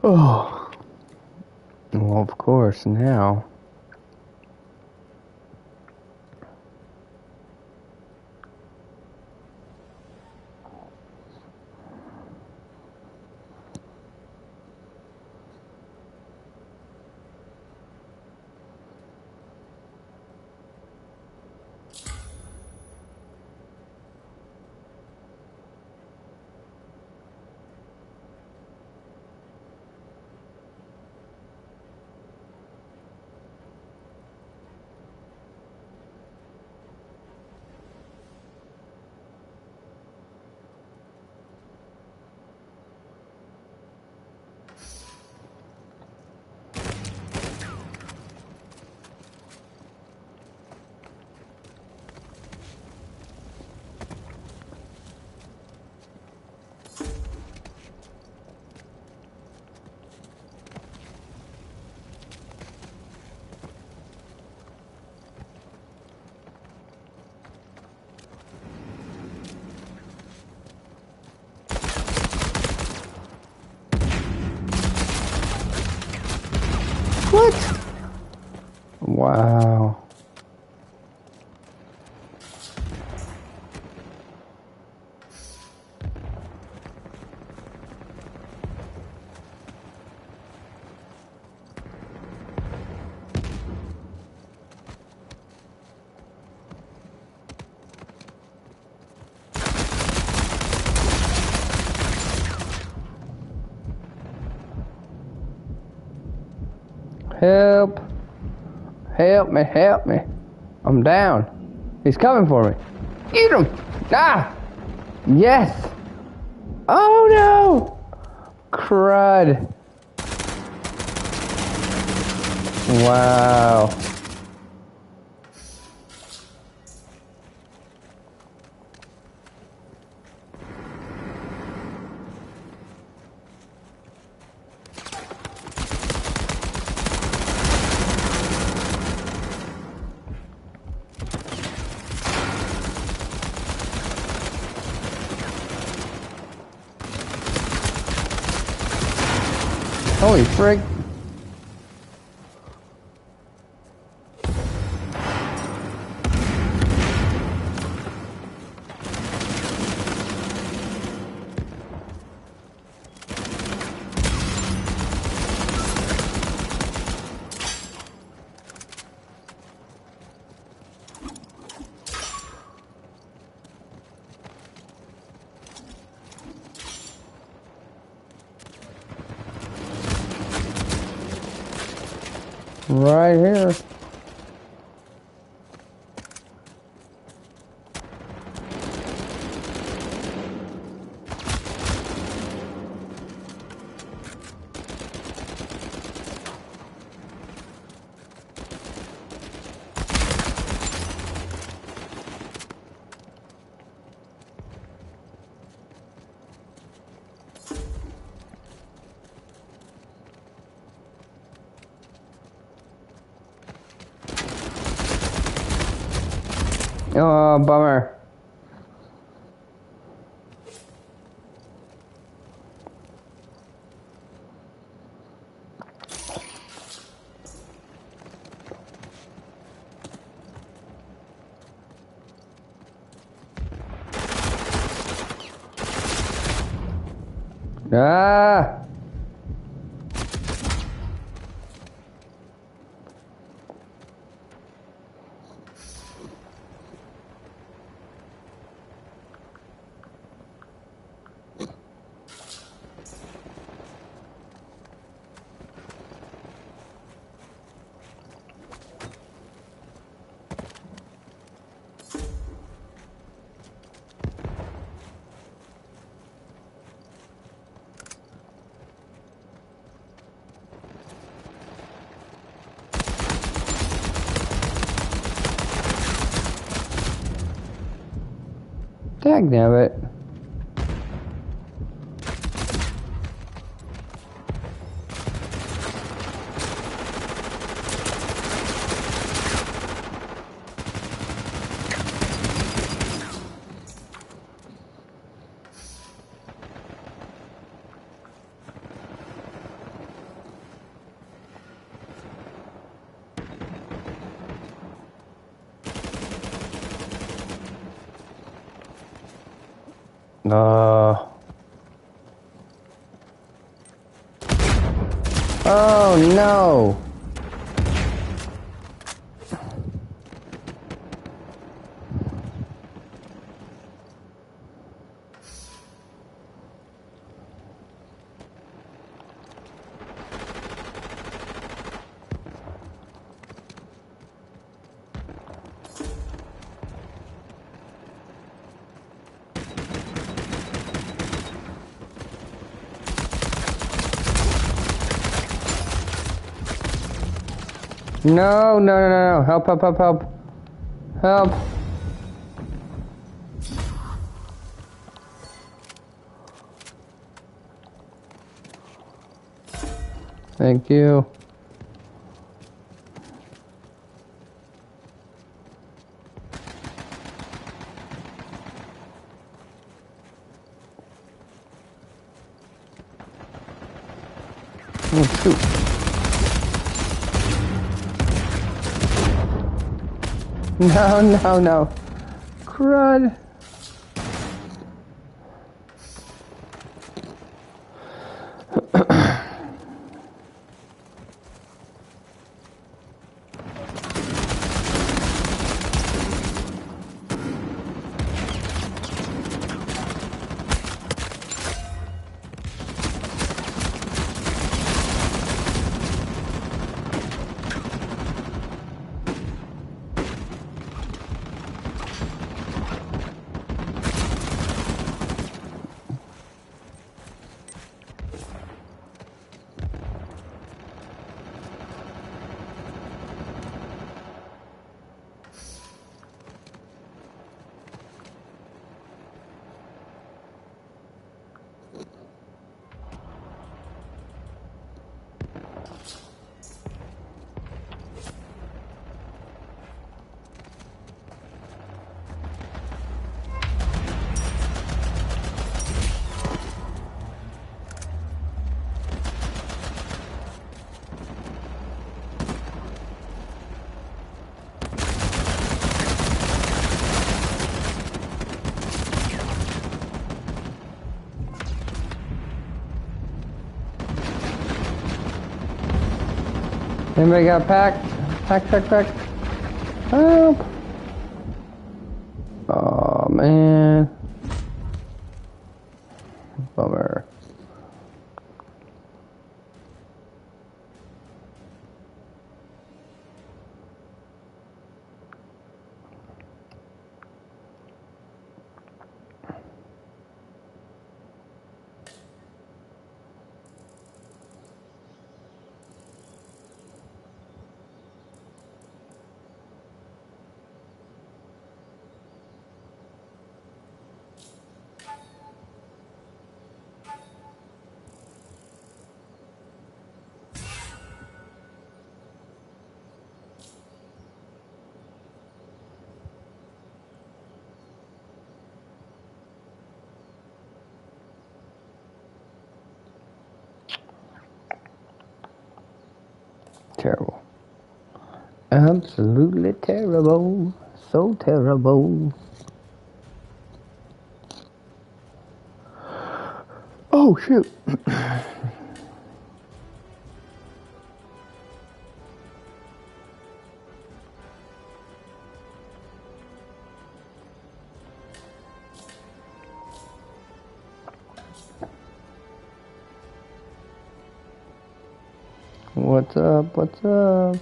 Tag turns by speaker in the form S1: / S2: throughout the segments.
S1: Oh, well, of course, now. What? Wow. Help. Help me, help me. I'm down. He's coming for me. Eat him! Ah! Yes! Oh no! Crud. Wow. Holy frick. Right here. Oh, bummer. Ah! Dagnabbit. Oh no! No, no, no, no, no. Help, help, help, help. Help. Thank you. Oh, shoot. No, no, no. Crud. Anybody got packed? Pack. Help. Oh, man. Bummer. Terrible. Absolutely terrible. So terrible. Oh, shoot. What's up? What's up?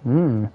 S1: Hmm.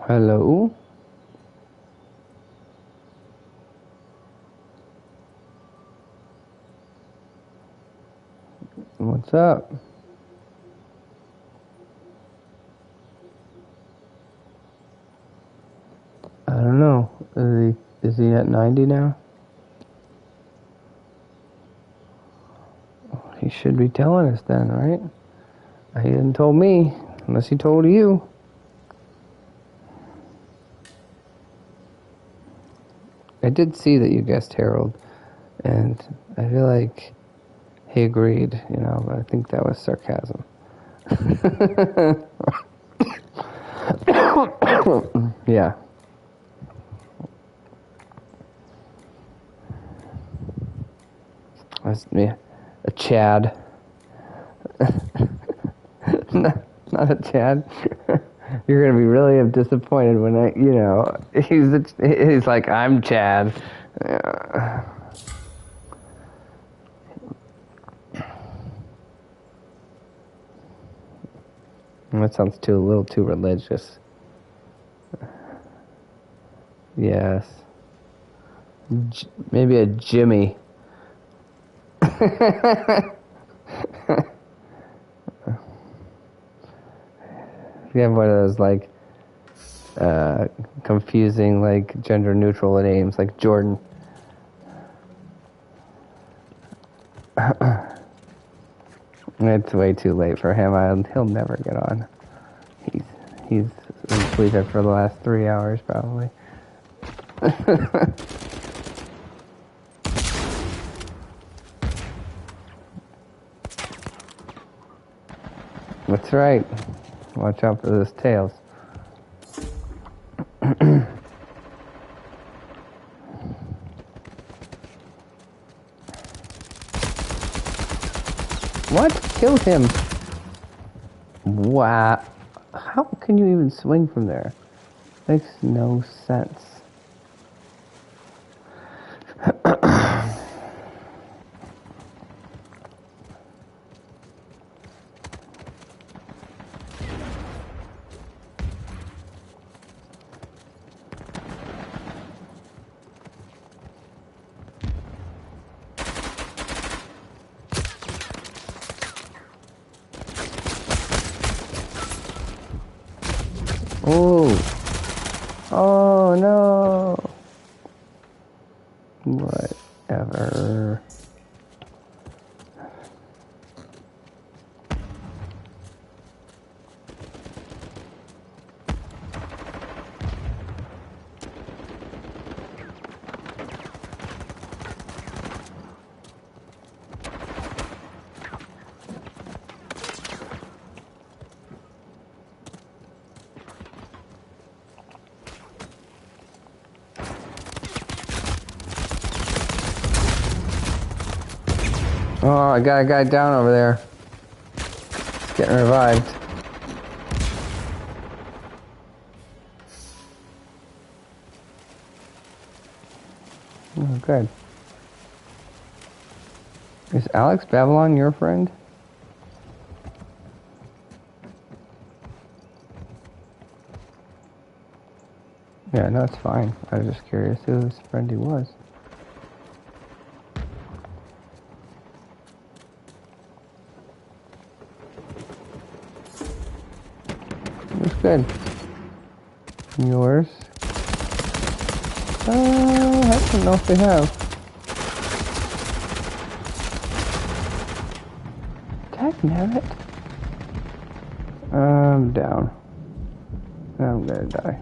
S1: Hello? What's up? I don't know. Is he at 90 now? He should be telling us then, right? He hasn't told me, unless he told you. I did see that you guessed Harold, and I feel like he agreed, you know, but I think that was sarcasm. Yeah. That's me. A Chad. Not a Chad. You're gonna be really disappointed when he's like, I'm Chad. That sounds a little too religious. Yes. Maybe a Jimmy. You have one of those like confusing like gender neutral names like Jordan. It's way too late for him. He'll never get on. He's asleep for the last 3 hours probably. That's right. Watch out for those tails. What? Killed him. Wow. How can you even swing from there? Makes no sense. Oh no. Whatever. Oh, I got a guy down over there. He's getting revived. Oh, good. Is Alex Babylon your friend? Yeah, no, it's fine. I was just curious whose friend he was. It's good. Yours? I don't know if they have. Tag Merit? I'm down. I'm gonna die.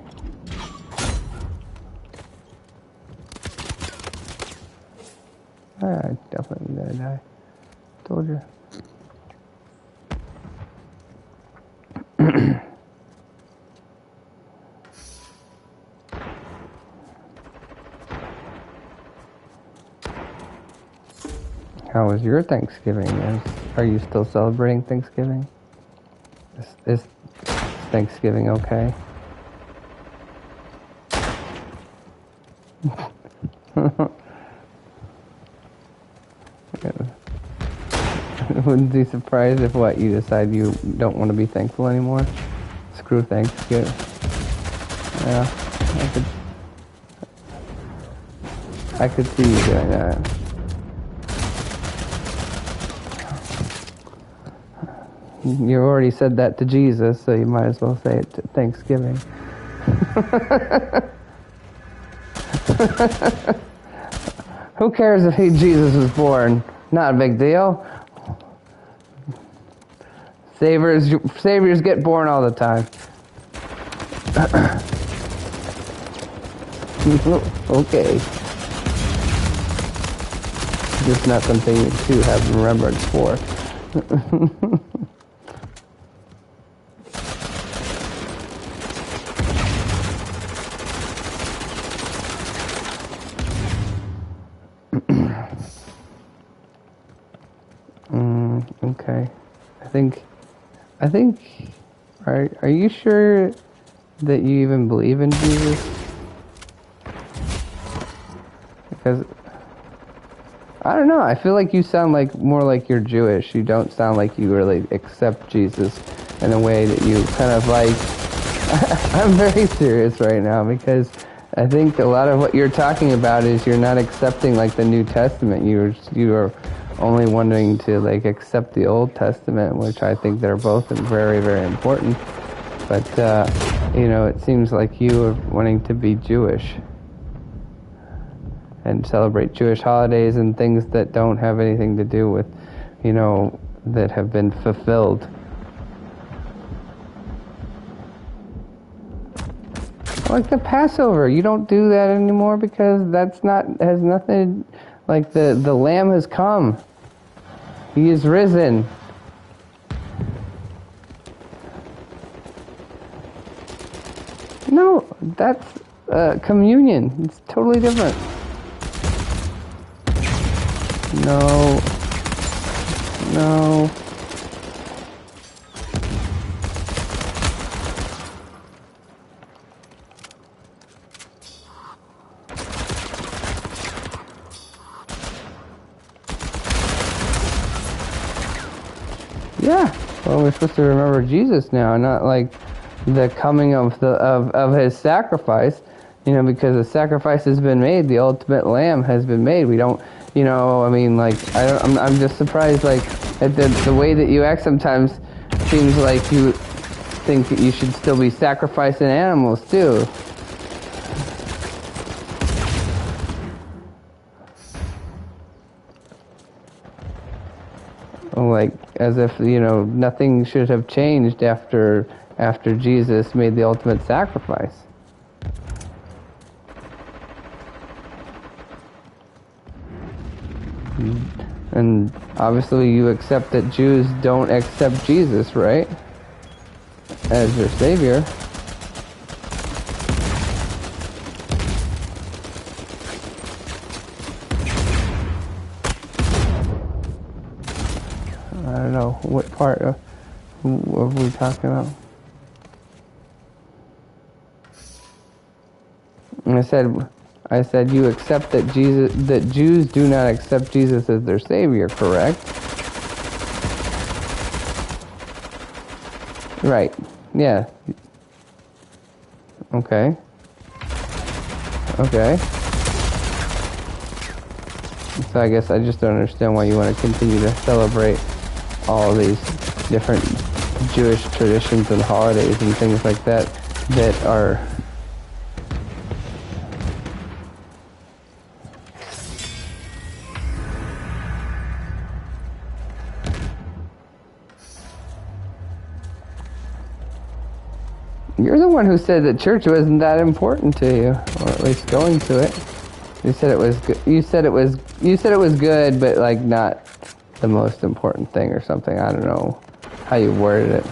S1: I definitely gonna die. Told you. How was your Thanksgiving? Are you still celebrating Thanksgiving? Is Thanksgiving okay? Wouldn't be surprised if you decide you don't want to be thankful anymore? Screw Thanksgiving. Yeah, I could see you doing that. You already said that to Jesus, so you might as well say it to Thanksgiving. Who cares if Jesus was born? Not a big deal. Saviors get born all the time. Okay. Just not something to have remembrance for. Okay. I think, are you sure that you even believe in Jesus? Because, I don't know, I feel like you sound like more like you're Jewish. You don't sound like you really accept Jesus in a way that you kind of like, I'm very serious right now, because I think a lot of what you're talking about is you're not accepting like the New Testament. You are only wanting to like accept the Old Testament, which I think they're both very, very important. But you know, it seems like you are wanting to be Jewish and celebrate Jewish holidays and things that don't have anything to do with, you know, that have been fulfilled. Like the Passover, you don't do that anymore because has nothing, like the Lamb has come. He is risen. No, that's communion. It's totally different. No. Yeah. Well, we're supposed to remember Jesus now, not like the coming of his sacrifice. You know, because the sacrifice has been made, the ultimate lamb has been made. We don't, you know, I mean, like, I'm just surprised, like, at the way that you act sometimes seems like you think that you should still be sacrificing animals, too. Like, as if, you know, nothing should have changed after Jesus made the ultimate sacrifice. And obviously you accept that Jews don't accept Jesus, right? As their Savior. I don't know, what part of what are we talking about? And I said you accept that Jews do not accept Jesus as their Savior, correct? Right. Yeah. Okay. So I guess I just don't understand why you want to continue to celebrate all these different Jewish traditions and holidays and things like that are... You're the one who said that church wasn't that important to you, or at least going to it. You said it was good. You said it was good, but like not the most important thing or something. I don't know how you worded it.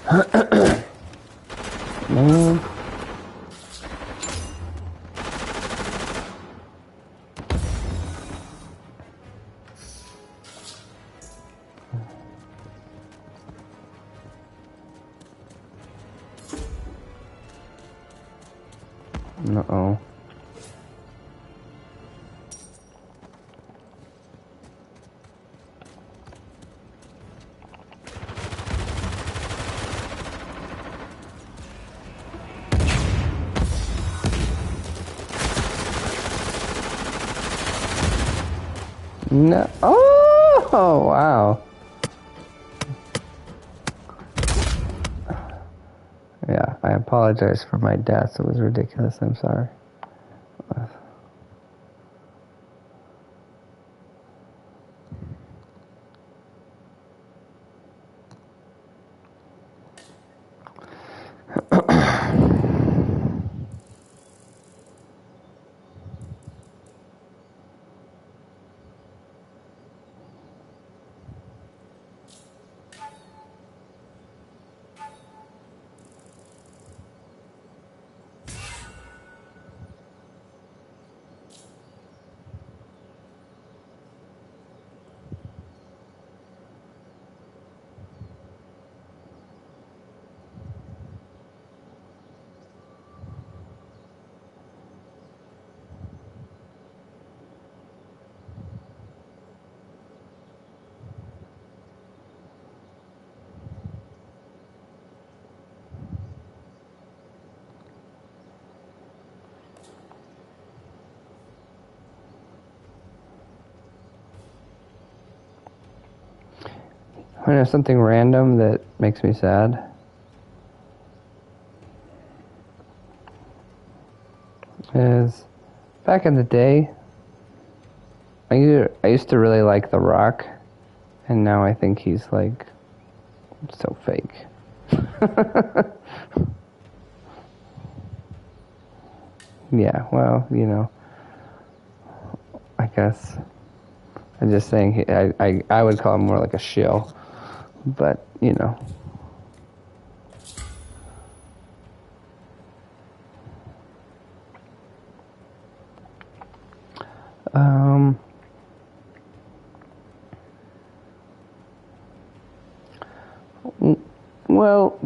S1: Man. Uh-oh. No. Oh, wow. Yeah, I apologize for my death. It was ridiculous. I'm sorry. I know something random that makes me sad is back in the day, I used to really like The Rock, and now I think he's like so fake. Yeah, well, you know, I guess I'm just saying I would call him more like a shill, but you know. Well,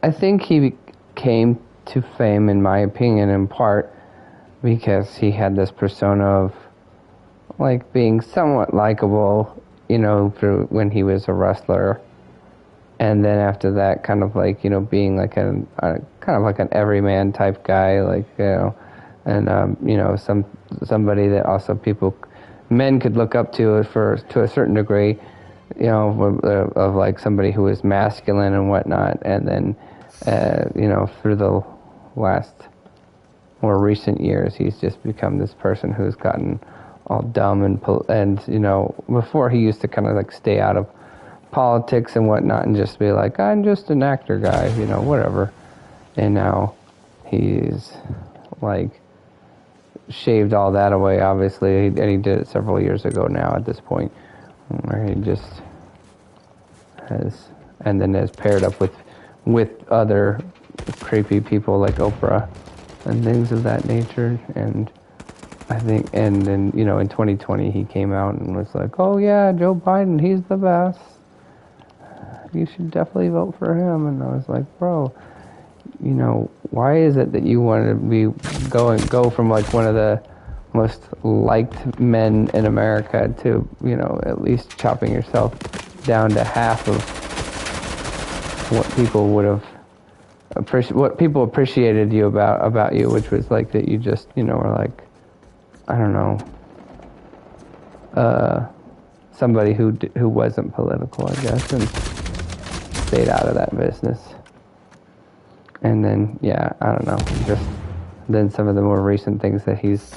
S1: I think he came to fame, in my opinion, in part because he had this persona of like being somewhat likable, you know, through when he was a wrestler, and then after that, kind of like, you know, being like a kind of like an everyman type guy, like, you know, and you know, somebody that also men could look up to to a certain degree, you know, of like somebody who was masculine and whatnot, and then you know, through the last more recent years, he's just become this person who's gotten all dumb and you know, before he used to kind of like stay out of politics and whatnot and just be like, I'm just an actor guy, you know, whatever. And now he's like shaved all that away, obviously, and he did it several years ago now at this point, where he just has, and then has paired up with other creepy people like Oprah and things of that nature. And I think, and then, you know, in 2020 he came out and was like, oh yeah, Joe Biden, he's the best, you should definitely vote for him. And I was like, bro, you know, why is it that you want to go from like one of the most liked men in America to, you know, at least chopping yourself down to half of what people would have what people appreciated you about you, which was like that you just, you know, were like, I don't know, somebody who wasn't political, I guess, and stayed out of that business. And then, yeah, I don't know, just then some of the more recent things that he's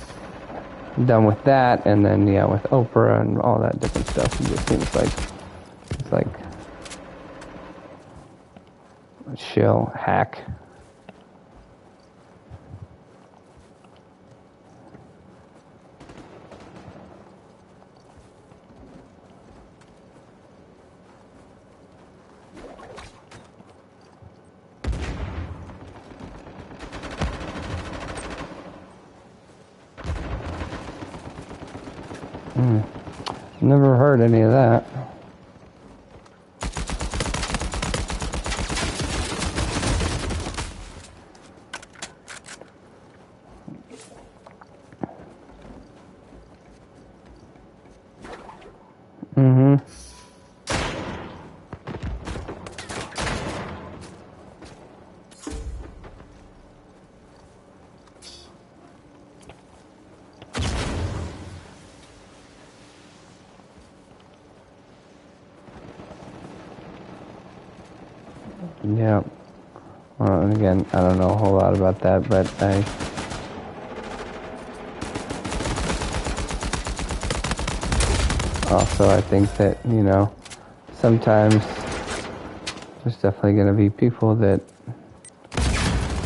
S1: done with that, and then, yeah, with Oprah and all that different stuff, it just seems like it's like a shill hack. Never heard any of that. Mm-hmm. Yeah. Well, and again, I don't know a whole lot about that, but also I think that, you know, sometimes there's definitely going to be people that,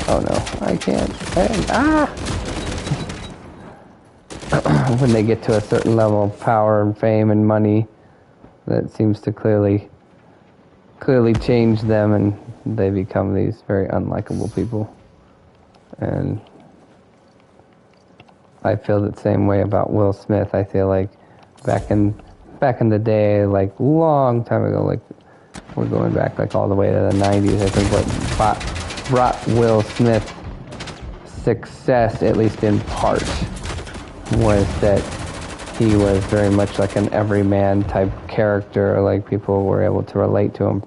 S1: oh no, I can't, when they get to a certain level of power and fame and money, that seems to clearly change them, and they become these very unlikable people. And I feel the same way about Will Smith. I feel like back in the day, like long time ago, like we're going back like all the way to the 90s, I think what brought Will Smith success, at least in part, was that he was very much like an everyman type character. Like people were able to relate to him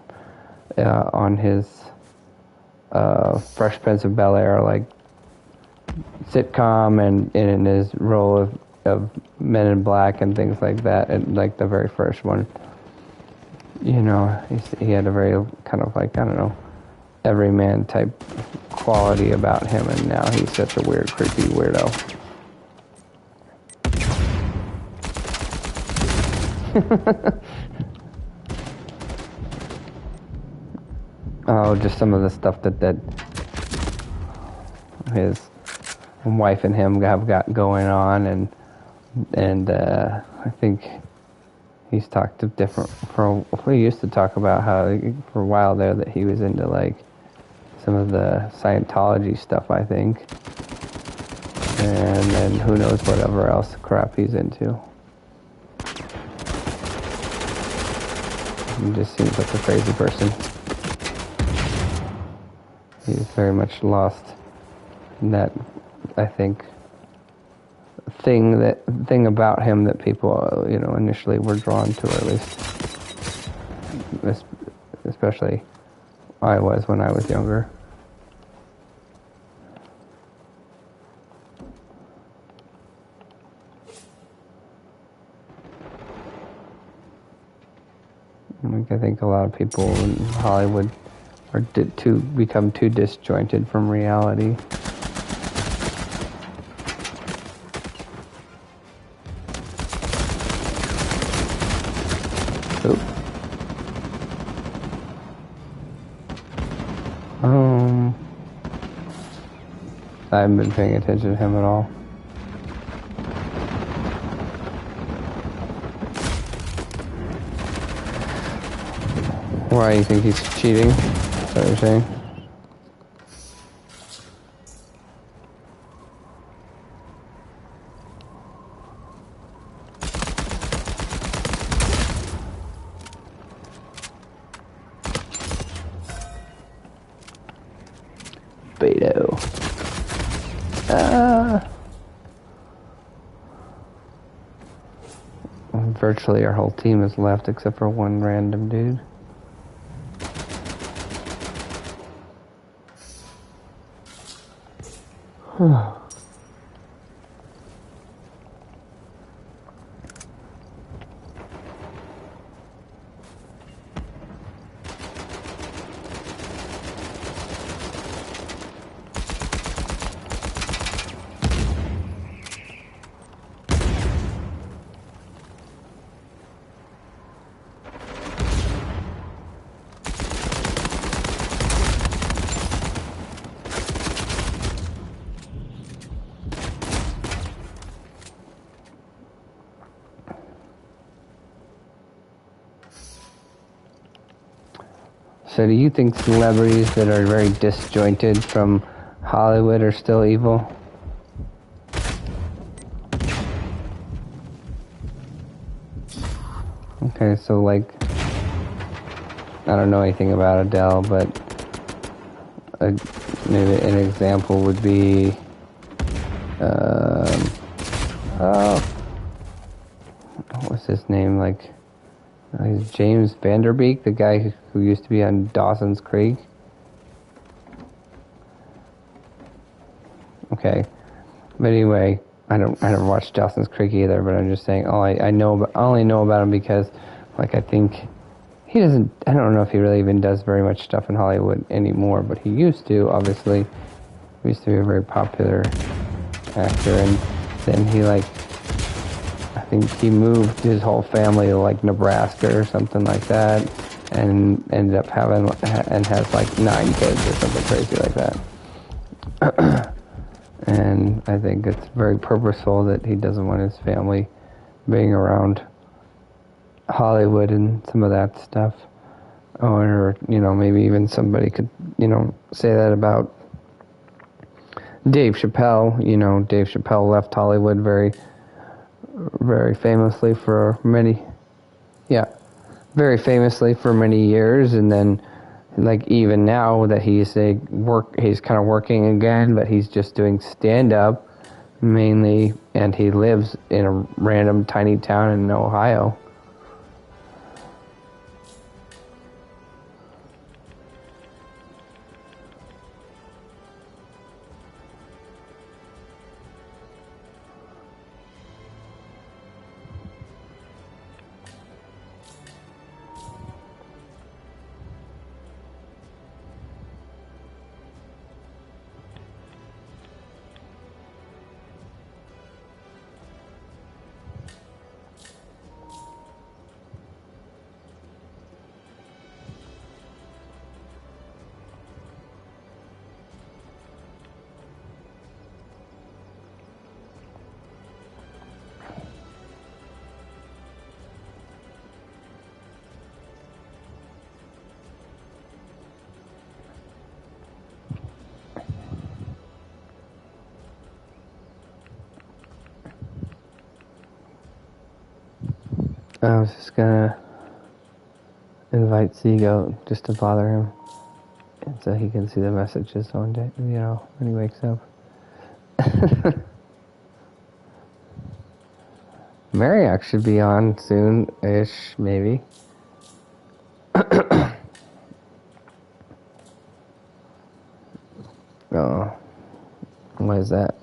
S1: on his Fresh Prince of Bel-Air like sitcom, and in his role of Men in Black and things like that, and like the very first one. You know, he had a very kind of like, I don't know, everyman type quality about him, and now he's such a weird, creepy weirdo. Oh, just some of the stuff that his wife and him have got going on, and I think he's talked to different. We used to talk about how for a while there that he was into like some of the Scientology stuff, I think, and then who knows whatever else crap he's into. He just seems like a crazy person. He's very much lost in that, I think, thing about him that people, you know, initially were drawn to, or at least, especially I was when I was younger. I think a lot of people in Hollywood become too disjointed from reality. Oop. I haven't been paying attention to him at all. Why, you think he's cheating? Is that what you're saying? Beto. Virtually our whole team is left except for one random dude. So do you think celebrities that are very disjointed from Hollywood are still evil? Okay, so like, I don't know anything about Adele, but maybe an example would be, oh, what was his name? Like, he's James Vanderbeek, the guy who used to be on Dawson's Creek. Okay, but anyway, I don't watch Dawson's Creek either. But I'm just saying, I only know about him because, like, I think he doesn't. I don't know if he really even does very much stuff in Hollywood anymore, but he used to. Obviously, he used to be a very popular actor, and then he I think he moved his whole family to like Nebraska or something like that, and ended up and has like 9 kids or something crazy like that. And I think it's very purposeful that he doesn't want his family being around Hollywood and some of that stuff. Or, maybe even somebody could, say that about Dave Chappelle. Dave Chappelle left Hollywood very, very famously for many years, and then like even now that he's kind of working again, but he's just doing stand-up mainly, and he lives in a random tiny town in Ohio. I was just gonna invite Seago just to bother him, and so he can see the messages one day, when he wakes up. Mariac should be on soon-ish, maybe. Oh, why is that?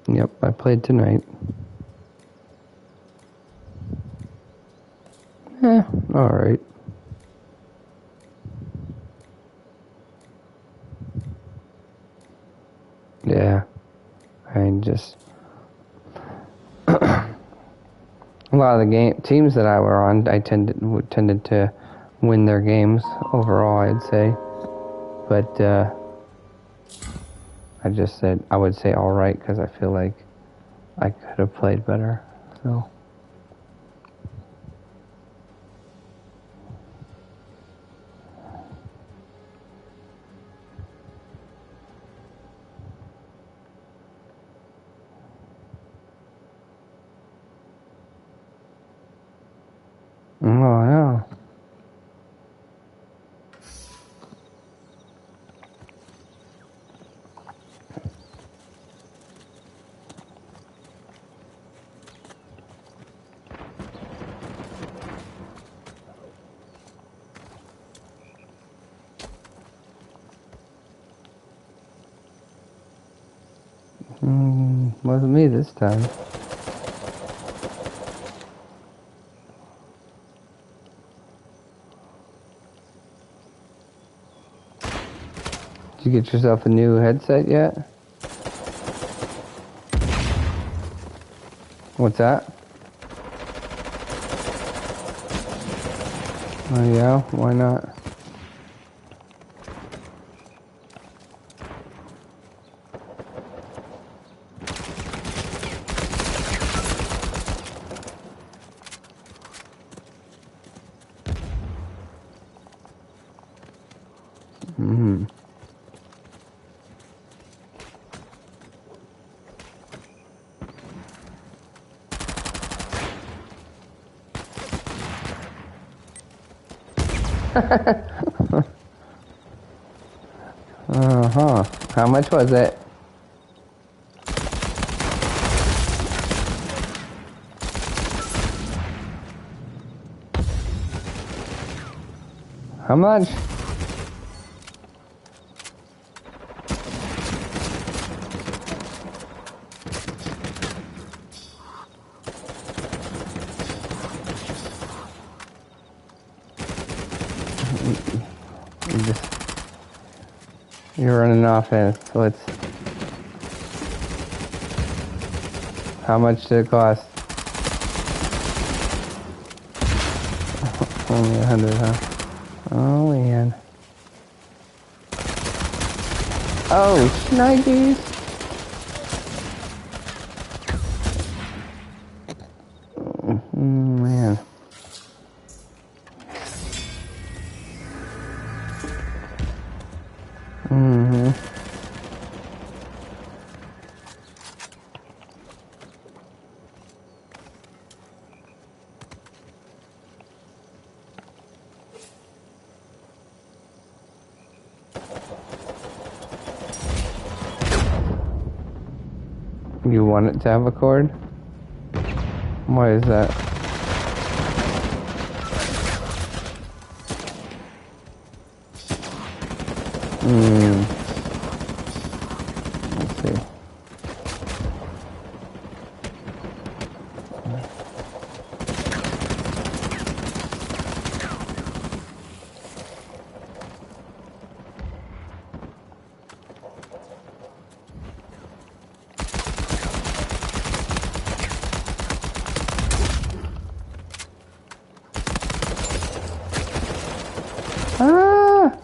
S1: Yep, I played tonight. Alright. Yeah, I just... a lot of the teams that I were on, I tended to win their games overall, I'd say. But, I would say alright, because I feel like I could have played better, so... Oh, no. Wasn't me this time. Did you get yourself a new headset yet? What's that? Oh yeah, why not? Mm-hmm. Uh-huh. How much was it? How much? You're running offense. Let's. How much did it cost? Only 100, huh? Oh man. Oh, shnikes. Man. Mm-hmm. You want it to have a cord? Why is that? Let's see. Ah!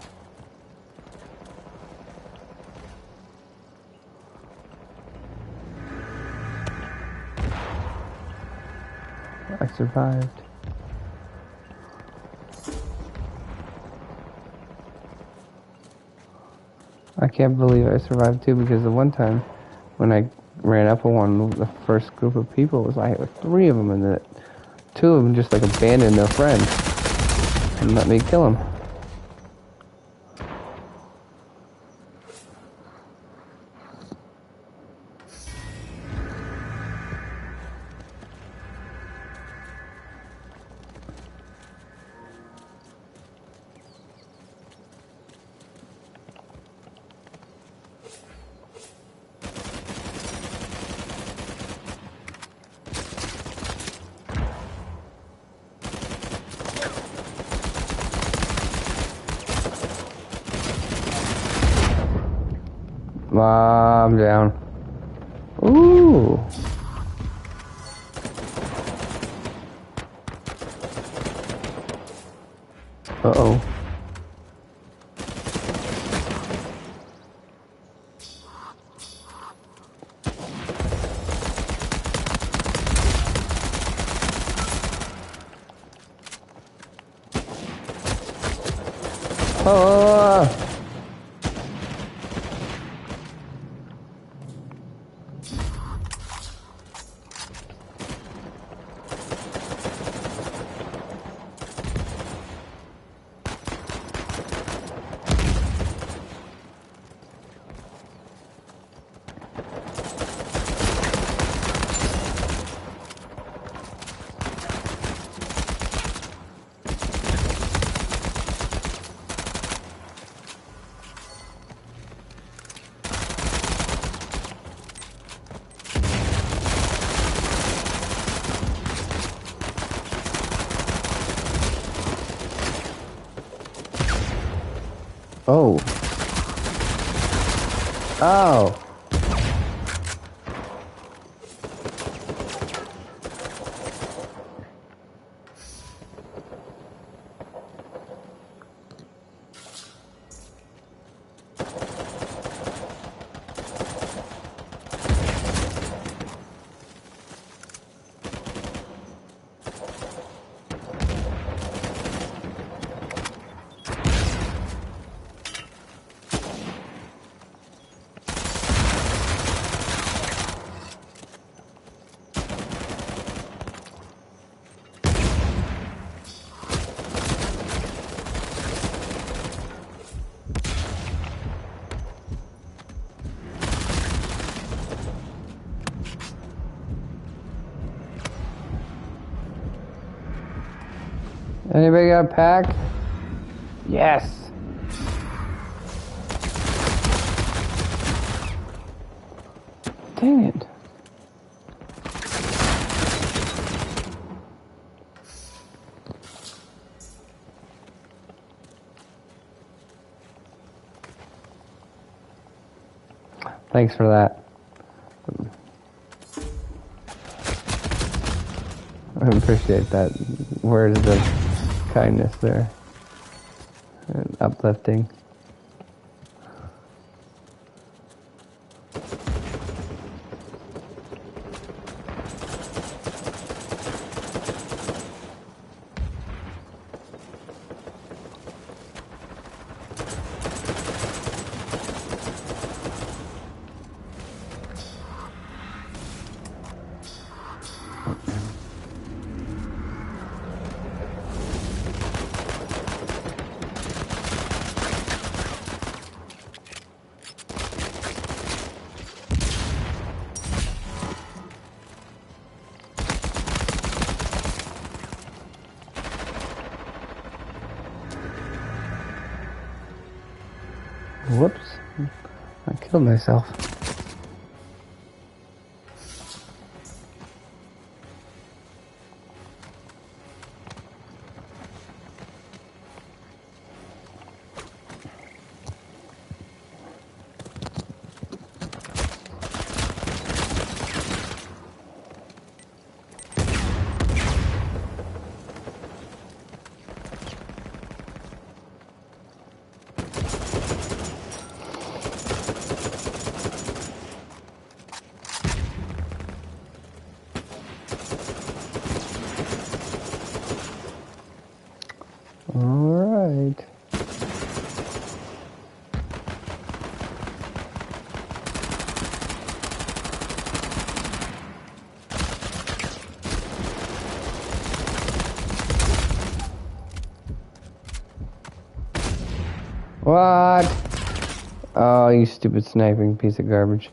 S1: I survived. I can't believe I survived too, because the one time when I ran up on one, the first group of people was like 3 of them, and the 2 of them just like abandoned their friend and let me kill them. I'm down. Ooh. Uh-oh. Oh. Oh. Oh. Anybody got a pack? Yes. Dang it. Thanks for that. I appreciate that. Words of kindness there. And uplifting. Whoops. I killed myself. Alright. What? Oh, you stupid sniping piece of garbage.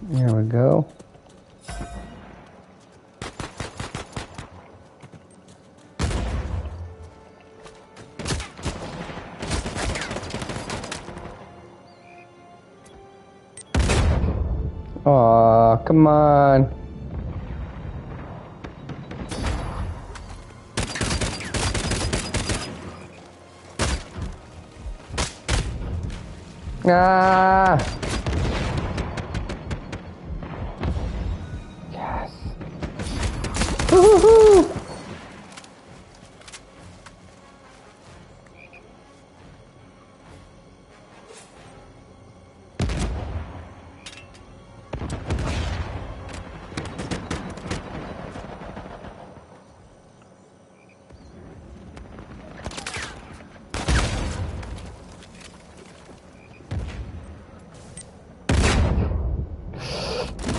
S1: There we go. Aw, come on. Ah! Yes. Woohoo!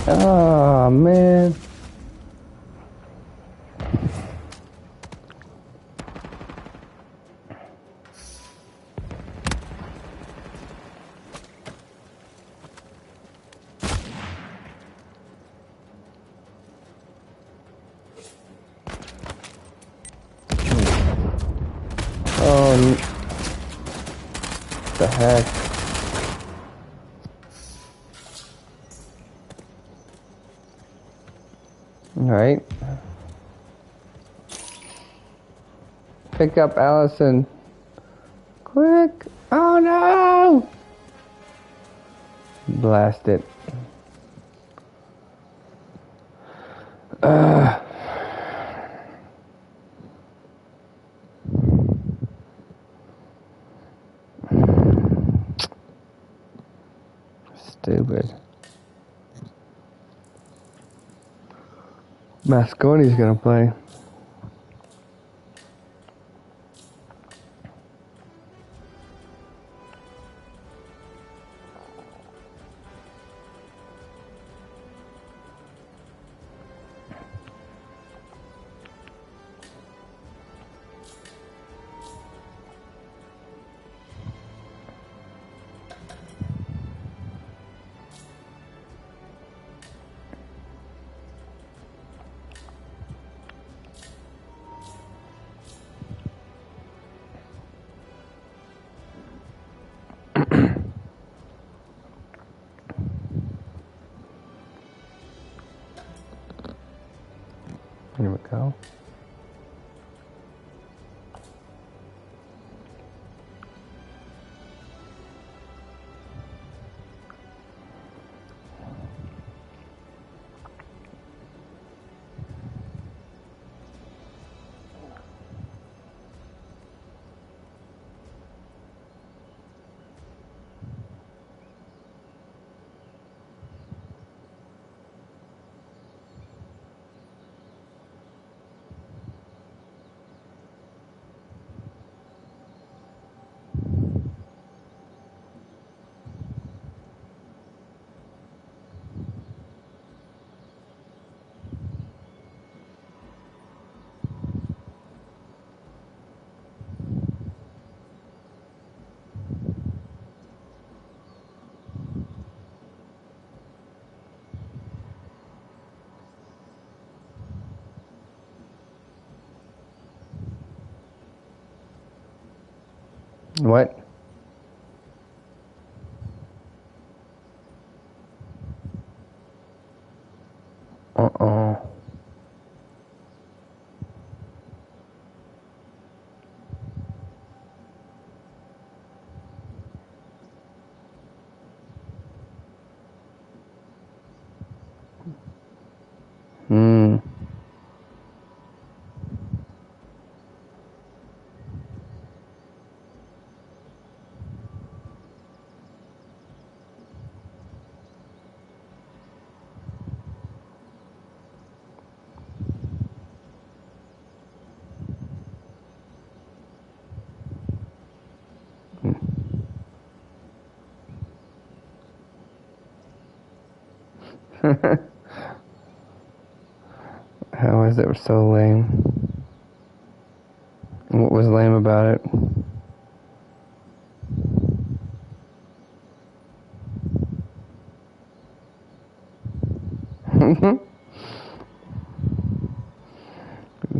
S1: Oh, man. Oh, the heck. Alright. Pick up Allison. Quick! Oh no! Blast it. Stupid. Masconi's gonna play. Here we go. What? Uh-oh. Hmm. How is it so lame? What was lame about it?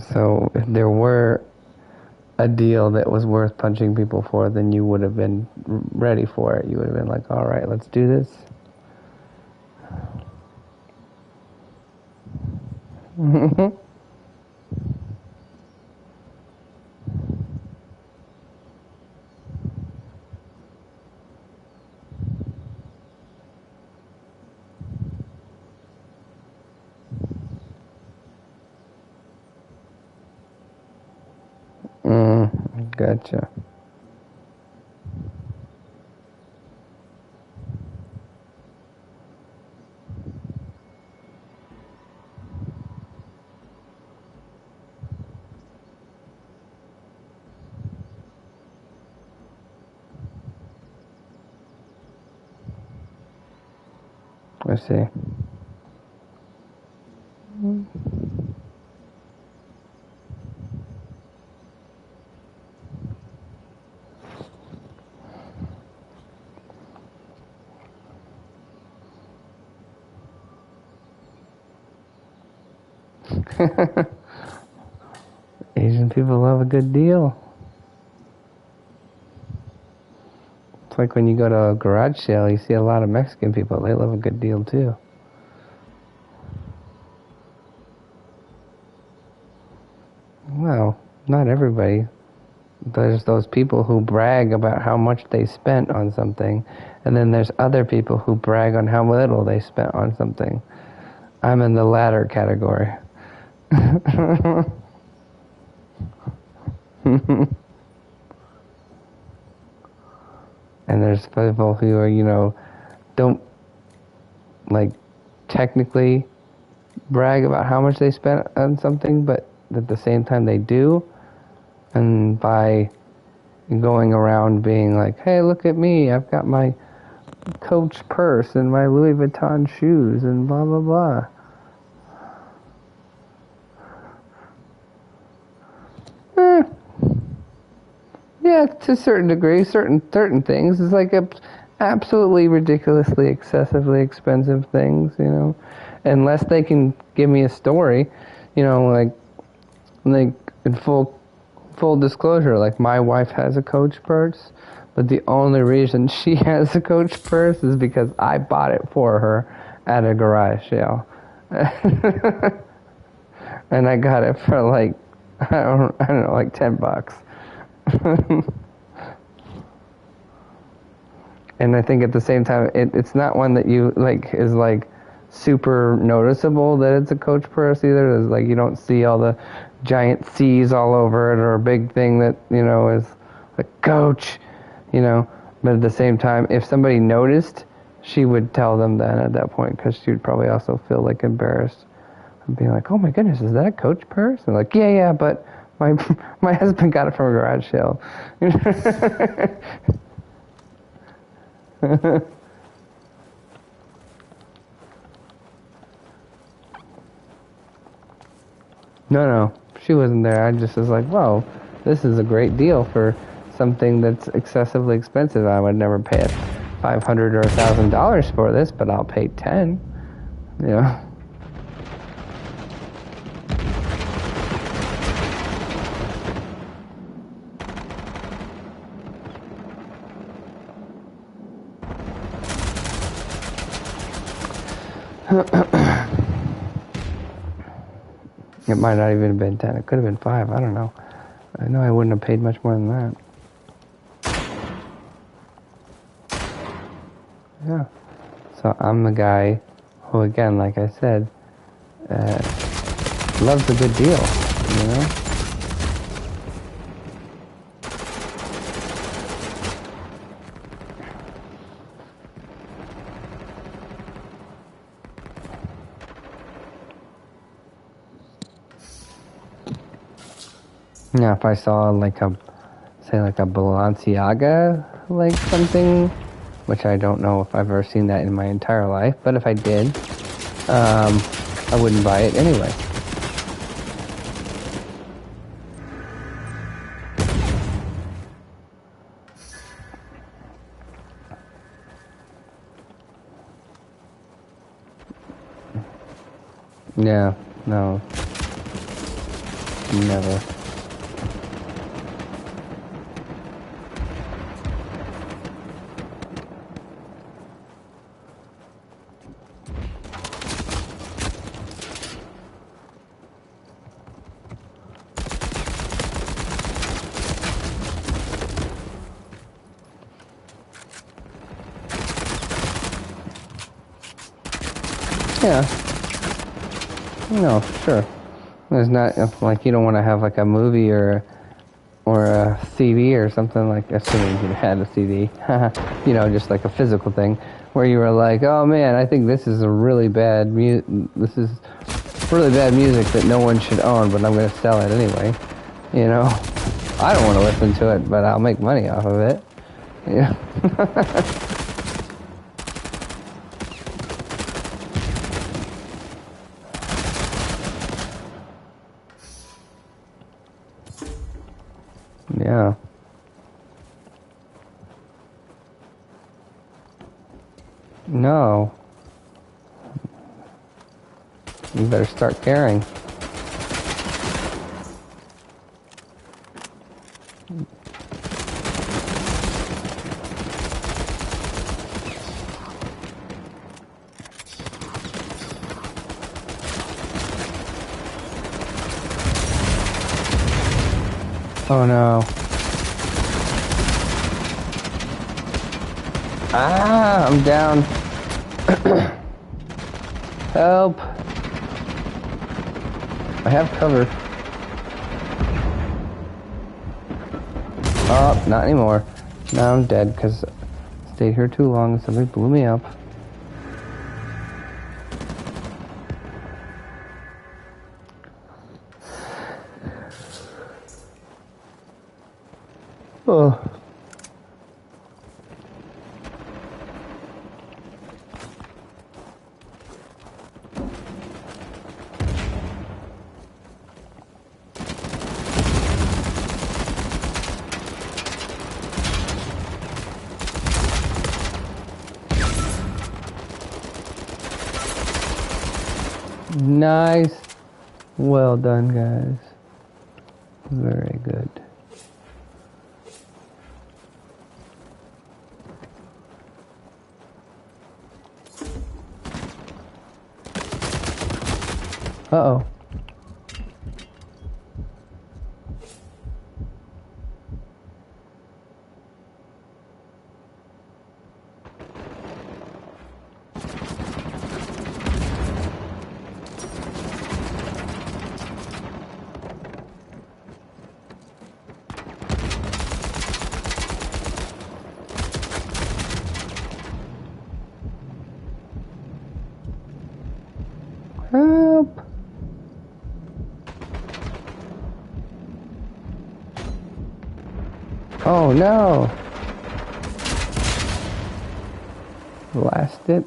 S1: So if there were a deal that was worth punching people for, then you would have been ready for it. You would have been like, all right, let's do this. Gotcha. I see. Asian people love a good deal. It's like when you go to a garage sale, you see a lot of Mexican people. They love a good deal too. Well, not everybody. There's those people who brag about how much they spent on something, and then there's other people who brag on how little they spent on something. I'm in the latter category. And there's people who are, don't, like, technically brag about how much they spent on something, but at the same time they do. And by going around being like, hey, look at me, I've got my Coach purse and my Louis Vuitton shoes and blah, blah, blah. Yeah, to a certain degree, certain things. It's like absolutely ridiculously, excessively expensive things, unless they can give me a story, like in full disclosure, like my wife has a Coach purse, but the only reason she has a Coach purse is because I bought it for her at a garage sale. And I got it for like, I don't know, like $10. And I think at the same time, it's not one that you is super noticeable that it's a Coach purse either. It's like you don't see all the giant C's all over it or a big thing that is like Coach, But at the same time, if somebody noticed, she would tell them then at that point, because she would probably also feel like embarrassed and be like, "Oh my goodness, is that a Coach purse?" And like, yeah, but my husband got it from a garage sale. No, she wasn't there. I just was like, whoa, this is a great deal for something that's excessively expensive. I would never pay $500 or $1,000 for this, but I'll pay $10. It might not even have been 10. It could have been 5. I don't know. I know I wouldn't have paid much more than that. Yeah. So I'm the guy who, again, like I said, loves a good deal, Yeah, if I saw like a Balenciaga, something, which I don't know if I've ever seen that in my entire life, but if I did, I wouldn't buy it anyway. Yeah, no, never. Yeah. No, sure. There's not like you don't want to have like a movie or a CD or something, like, assuming you had a CD, just like a physical thing, where you were like, oh man, I think this is a really bad this is really bad music that no one should own, but I'm going to sell it anyway. I don't want to listen to it, but I'll make money off of it. Yeah. Yeah. No. You better start caring. Oh no. Ah, I'm down. Help. I have cover. Oh, not anymore. Now I'm dead because I stayed here too long and somebody blew me up. Oh. Nice. Well done, guys. Very good. Uh-oh. Help! Oh no! Blast it.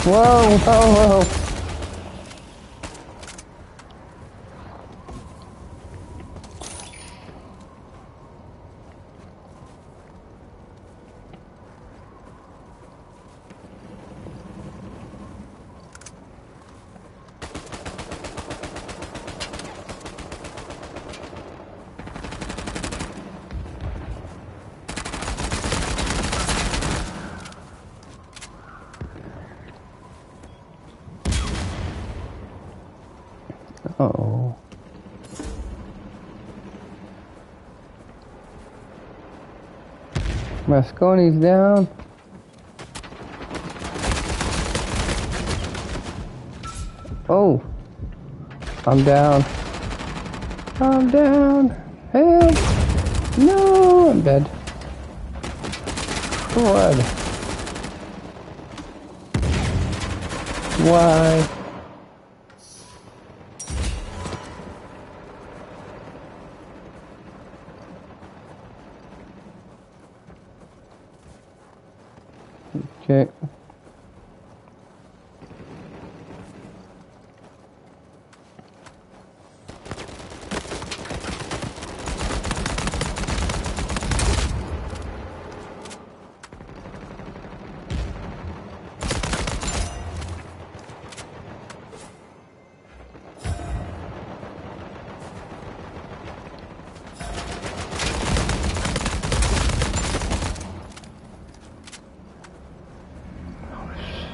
S1: Whoa, whoa, whoa. Uh-oh. Mosconi's down. Oh. I'm down. I'm down. Help. No, I'm dead. Blood. Why? Okay.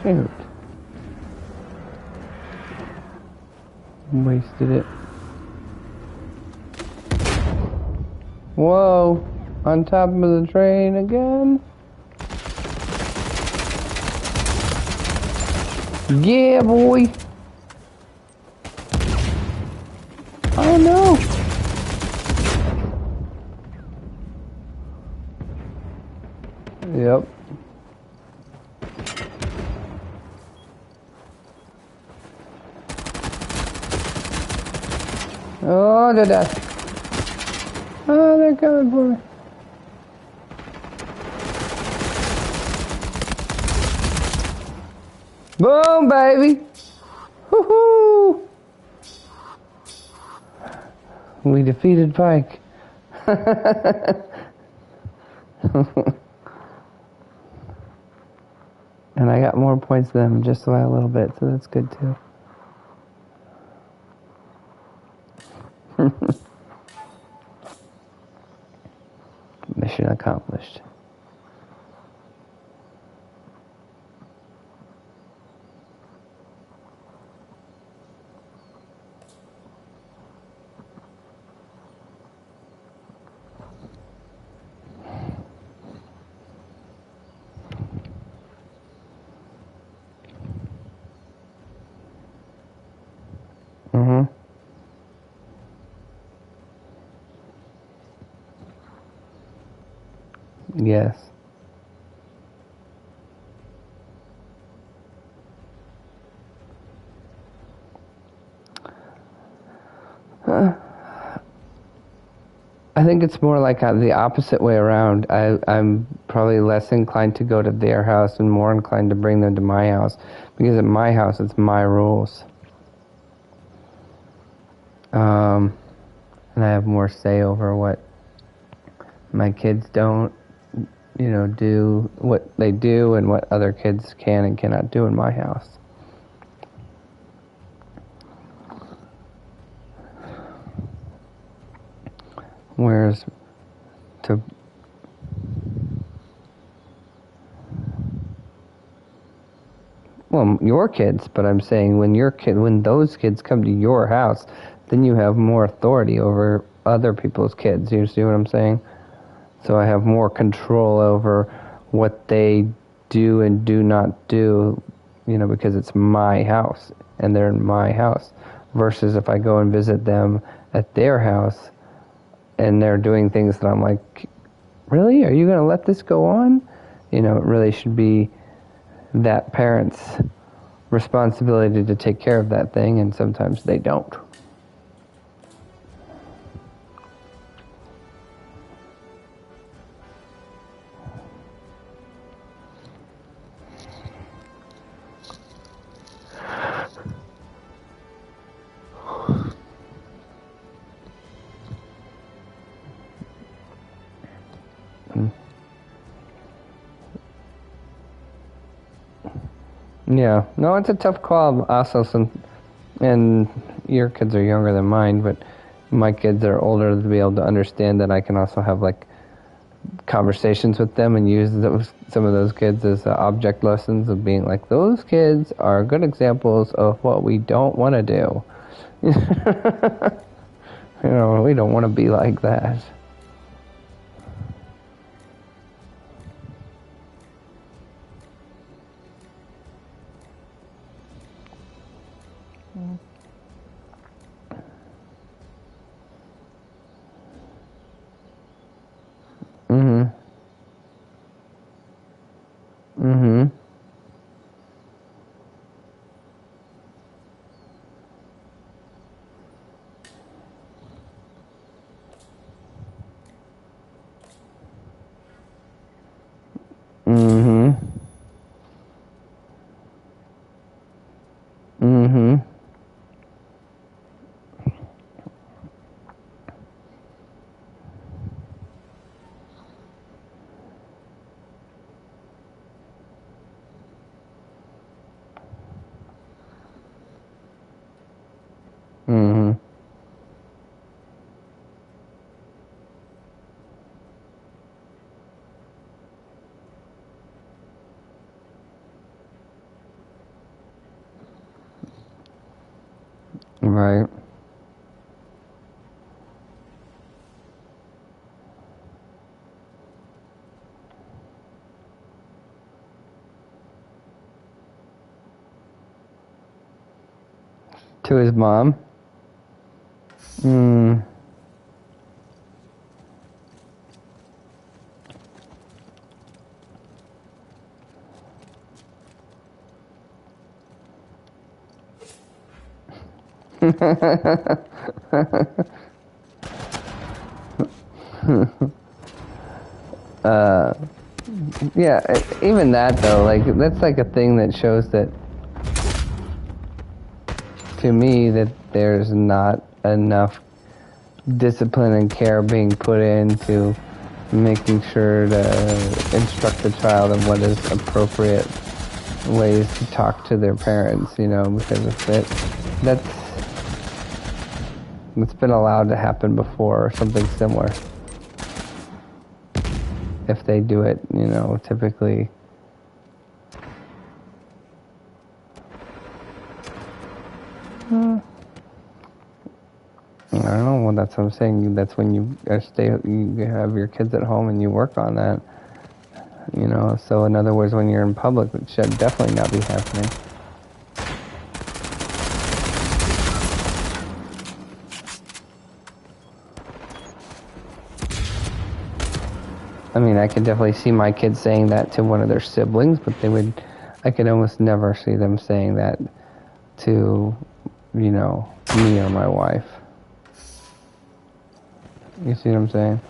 S1: Shoot. Wasted it. Whoa. On top of the train again. Yeah, boy. Oh no. Yep. Oh, they're dead. Oh, they're coming for me. Boom, baby. Woohoo! We defeated Pike. And I got more points than him just by a little bit, so that's good too. Mission accomplished. Yes. I think it's more like the opposite way around. I'm probably less inclined to go to their house and more inclined to bring them to my house, because at my house it's my rules. And I have more say over what my kids don't, do, what they do, and what other kids can and cannot do in my house. Whereas your kids, but I'm saying when those kids come to your house, then you have more authority over other people's kids. You see what I'm saying? So I have more control over what they do and do not do, because it's my house and they're in my house. Versus if I go and visit them at their house and they're doing things that I'm like, really? Are you going to let this go on? It really should be that parent's responsibility to take care of that thing, and sometimes they don't. Yeah, no, it's a tough call. Also, and your kids are younger than mine, but my kids are older to be able to understand that I can also have conversations with them and use some of those kids as object lessons of being like, those kids are good examples of what we don't want to do. We don't want to be like that. Right. To his mom? Yeah, even that though, that's a thing that shows that, to me, that there's not enough discipline and care being put into making sure to instruct the child in what is appropriate ways to talk to their parents, because if that's been allowed to happen before or something similar. If they do it, typically. I don't know. Well, that's what I'm saying. That's when you have your kids at home and you work on that. So in other words, when you're in public, it should definitely not be happening. I mean, I could definitely see my kids saying that to one of their siblings, but I could almost never see them saying that to, me or my wife. You see what I'm saying?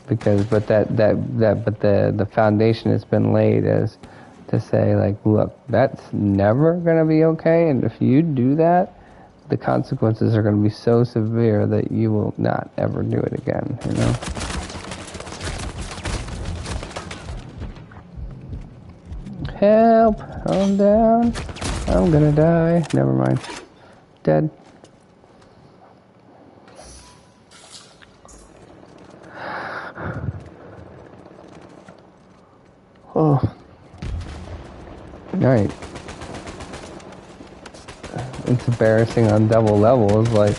S1: But the foundation has been laid as to say, like, look, that's never gonna be okay, and if you do that, the consequences are gonna be so severe that you will not ever do it again. Help! I'm down. I'm gonna die. Never mind. Dead. Oh. Right. It's embarrassing on double levels. Like,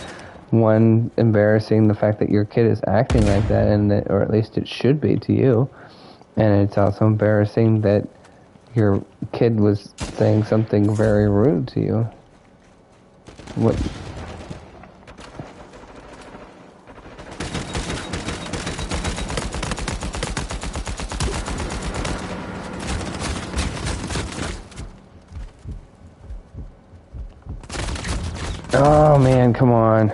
S1: one, embarrassing the fact that your kid is acting like that, or at least it should be to you. And it's also embarrassing that your kid was saying something very rude to you. What? Oh man, come on.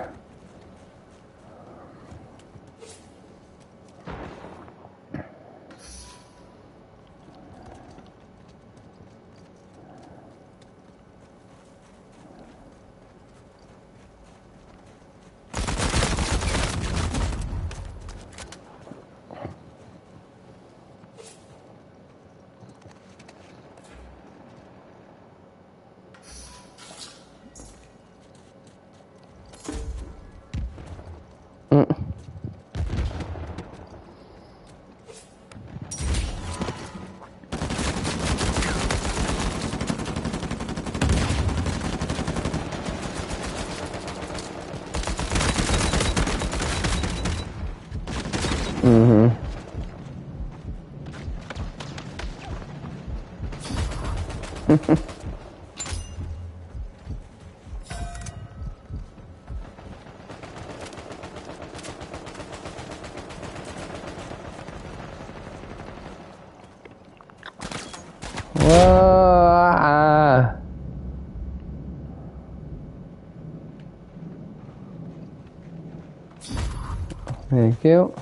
S1: Thank you.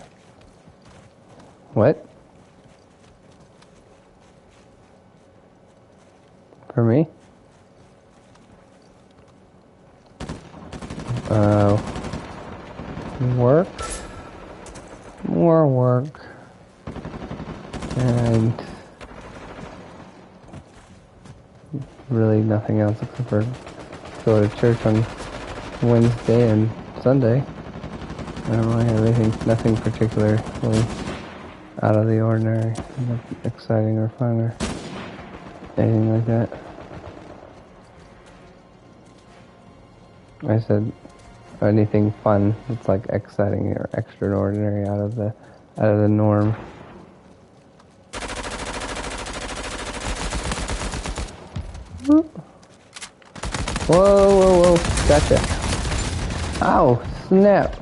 S1: What? For me? Work. More work. And really nothing else except for go to church on Wednesday and Sunday. I don't really have anything, nothing particularly out of the ordinary, nothing exciting or fun or anything like that. I said anything fun that's like exciting or extraordinary out of the norm. Whoa, gotcha. Ow, snap.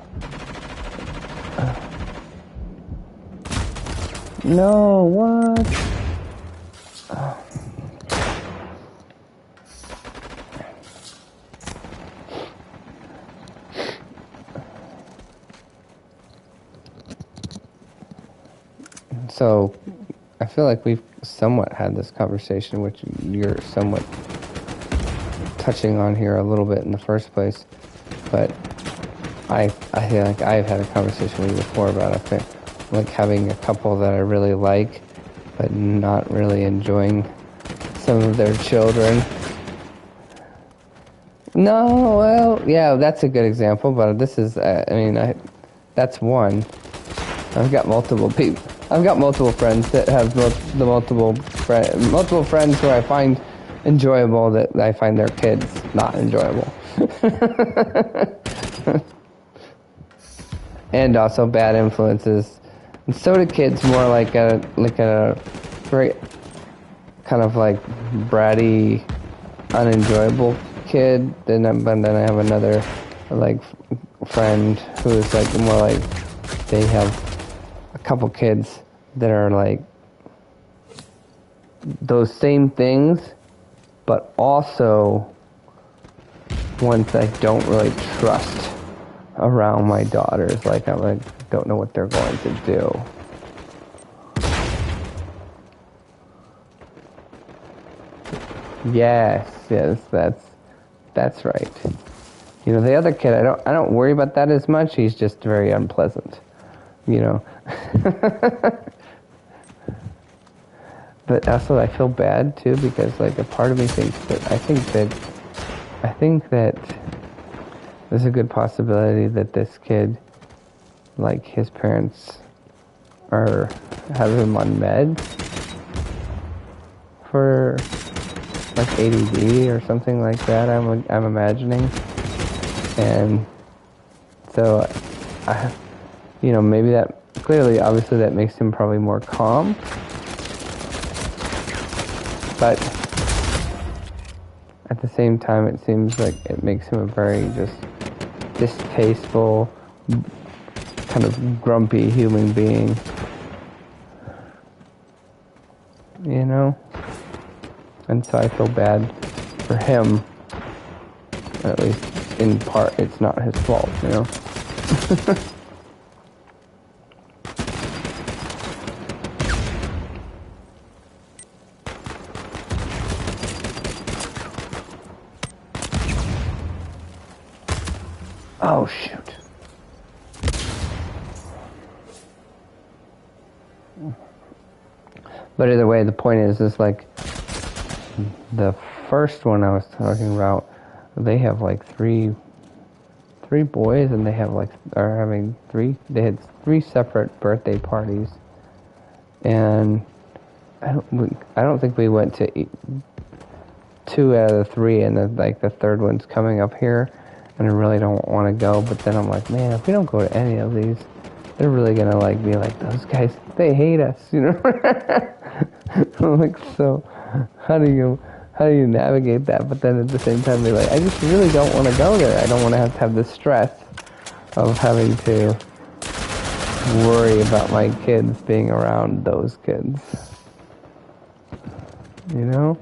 S1: No, what? So, I feel like we've somewhat had this conversation, which you're somewhat touching on here a little bit in the first place, but I feel like I've had a conversation with you before about like having a couple that I really like, but not really enjoying some of their children. No, well, yeah, that's a good example, but this is, that's one. I've got multiple people. I've got multiple friends that have multiple friends who I find enjoyable that I find their kids not enjoyable. And also bad influences. And so do kids more like a very kind of like bratty, unenjoyable kid. Then I have another like friend who is like more like they have a couple kids that are like those same things, but also ones I don't really trust around my daughters. Like I don't know what they're going to do. Yes, that's right. You know, the other kid, I don't worry about that as much. He's just very unpleasant. You know. But also I feel bad too because like a part of me thinks that I think that there's a good possibility that this kid, like his parents have him on meds for like ADD or something like that. I'm imagining, and so maybe that obviously that makes him probably more calm, but at the same time it seems like it makes him a very just distasteful, kind of grumpy human being, you know? And so I feel bad for him. At least in part, it's not his fault, you know? Oh, shoot. But either way, the point is like, the first one I was talking about, they have like three boys, and they had three separate birthday parties, and I don't think we went to 2 out of the 3, and the third one's coming up here, and I really don't want to go. But then I'm like, man, if we don't go to any of these, they're really gonna like be like, those guys, they hate us, you know? I'm like, so how do you navigate that? But then at the same time, they're like, I just really don't want to go there. I don't want to have the stress of having to worry about my kids being around those kids. You know?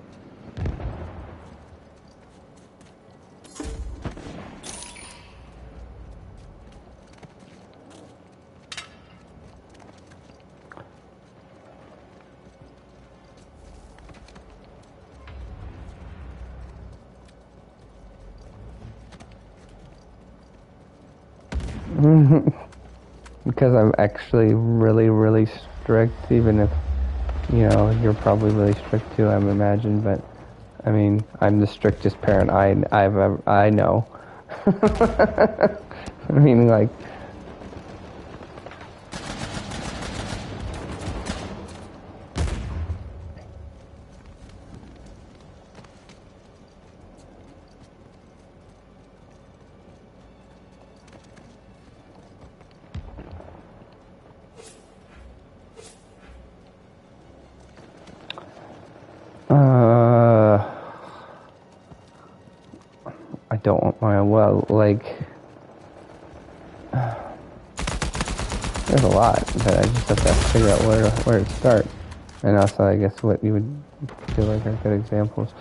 S1: Because I'm actually really, really strict, even if, you're probably really strict too, I imagine, but, I mean, I'm the strictest parent I know. I mean, like, I don't want there's a lot, but I just have to figure out where to start. And also, I guess what you would feel like are good examples.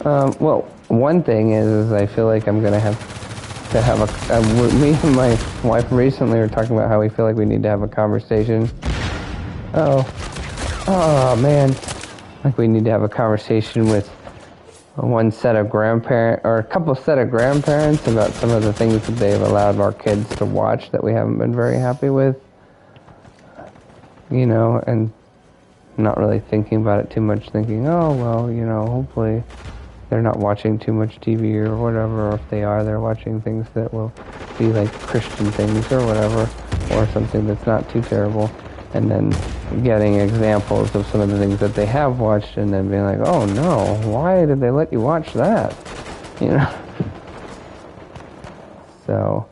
S1: Well, one thing is I feel like I'm going to have me and my wife recently were talking about how we feel like we need to have a conversation. Oh man. Like we need to have a conversation with one set of grandparent or a couple set of grandparents about some of the things that they've allowed our kids to watch that we haven't been very happy with, you know, and not really thinking about it too much, thinking, oh, well, you know, hopefully they're not watching too much TV or whatever, or if they are, they're watching things that will be like Christian things or whatever, or something that's not too terrible, and then getting examples of some of the things that they have watched, and then being like, oh no, why did they let you watch that? You know? So,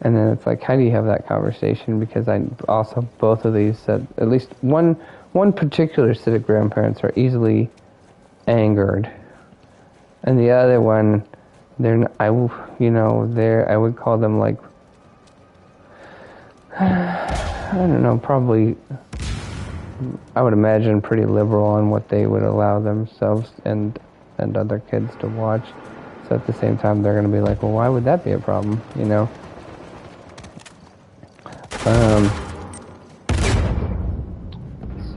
S1: and then it's like, how do you have that conversation? Because I also, both of these said, at least one particular set of grandparents are easily angered, and the other one, I would call them like, I don't know, probably, I would imagine pretty liberal on what they would allow themselves and other kids to watch. So at the same time, they're going to be like, well, why would that be a problem, you know?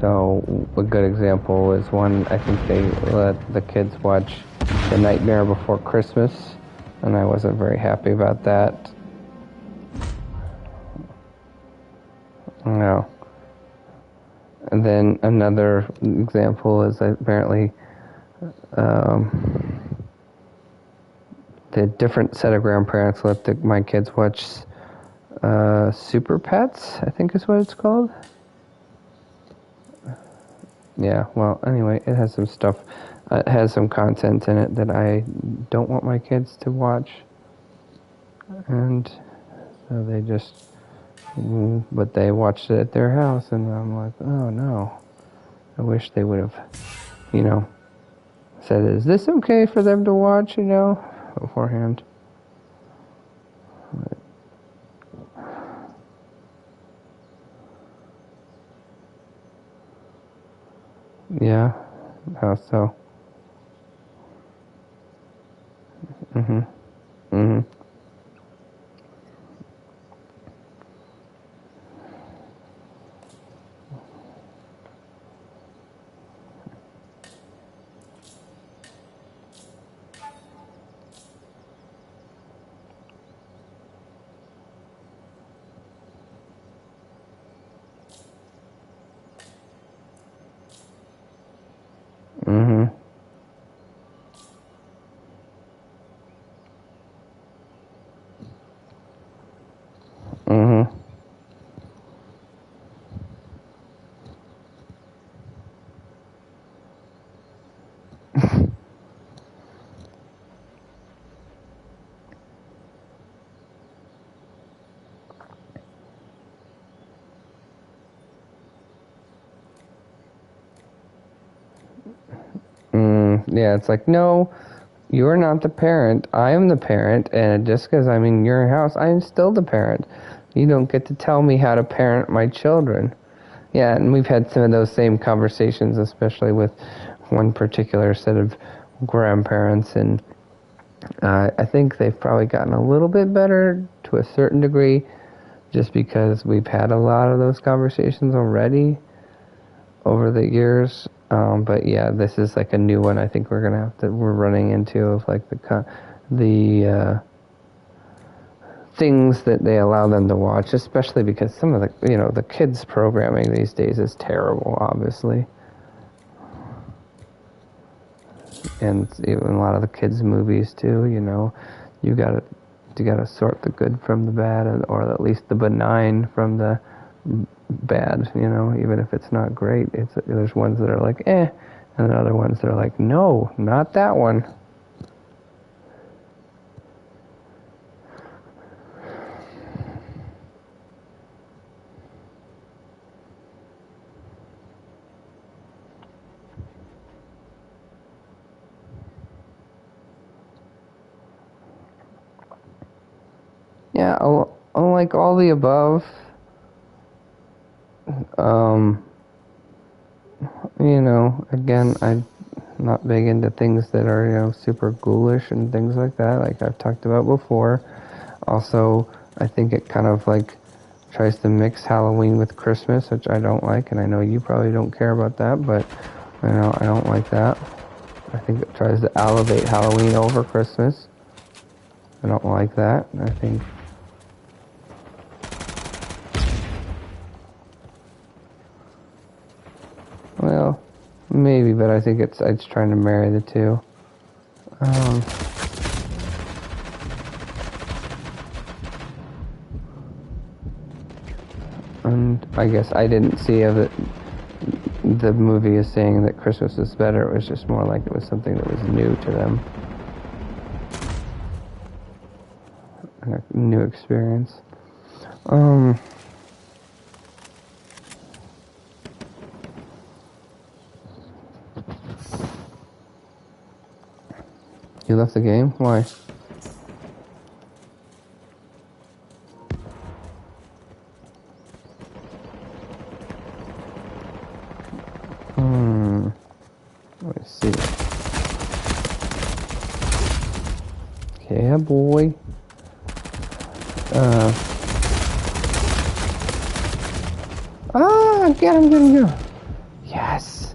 S1: So a good example is one, I think they let the kids watch The Nightmare Before Christmas, and I wasn't very happy about that. No. And then another example is apparently the different set of grandparents let my kids watch Super Pets, I think is what it's called. Yeah, well, anyway, it has some stuff, it has some content in it that I don't want my kids to watch. And so they just, but they watched it at their house, and I'm like, oh no. I wish they would have, you know, said, is this okay for them to watch, you know, beforehand. But, yeah, how so? Mhm. Mhm. Mhm. Mhm. Yeah, it's like, no, you're not the parent. I am the parent, and just because I'm in your house, I am still the parent. You don't get to tell me how to parent my children. Yeah, and we've had some of those same conversations, especially with one particular set of grandparents, and I think they've probably gotten a little bit better to a certain degree, just because we've had a lot of those conversations already over the years. But yeah, this is like a new one. I think we're running into of like the things that they allow them to watch, especially because some of the kids programming these days is terrible, obviously, and even a lot of the kids movies too. You gotta sort the good from the bad, or at least the benign from the bad, even if it's not great. There's ones that are like, eh, and then other ones that are like, no, not that one. Yeah, like all the above. Again, I'm not big into things that are, super ghoulish and things like that, like I've talked about before. Also, I think it kind of like tries to mix Halloween with Christmas, which I don't like, and I know you probably don't care about that, but I don't like that. I think it tries to elevate Halloween over Christmas. I don't like that. I think well, maybe, but I think it's trying to marry the two. And I guess I didn't see of it. The movie is saying that Christmas is better. It was just more like it was something that was new to them. A new experience. You left the game? Why? Let's see. Yeah, boy. Get him. Yes.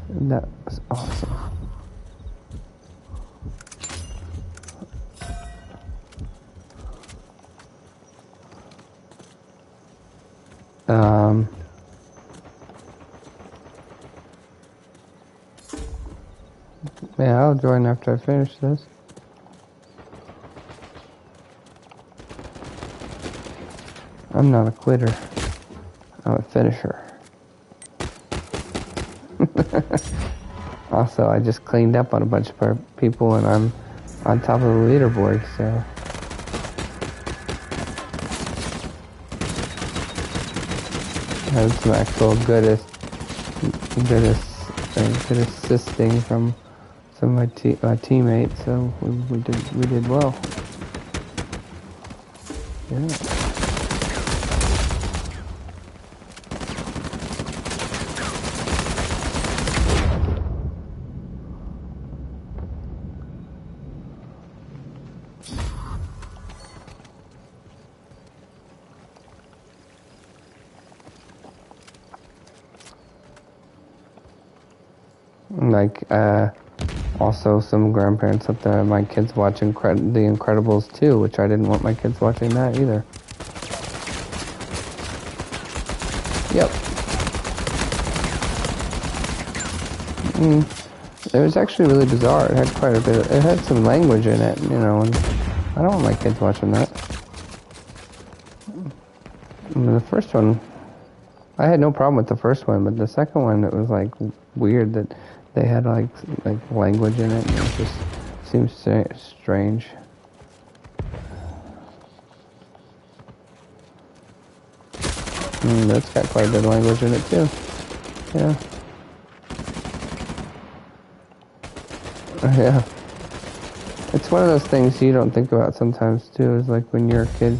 S1: That was awesome. Yeah, I'll join after I finish this. I'm not a quitter. I'm a finisher. Also, I just cleaned up on a bunch of people and I'm on top of the leaderboard, so... I had some actual good assisting from some of my teammates, so we did well. Yeah. Like, also some grandparents up there, my kids watching The Incredibles 2, which I didn't want my kids watching that either. Yep. It was actually really bizarre. It had quite a bit it had some language in it, you know, and I don't want my kids watching that. The first one, I had no problem with the first one, but the second one, it was like weird that they had like language in it, and it just seems strange. That's got quite a bit of language in it too. Yeah. Yeah. It's one of those things you don't think about sometimes too, is like when you're a kid,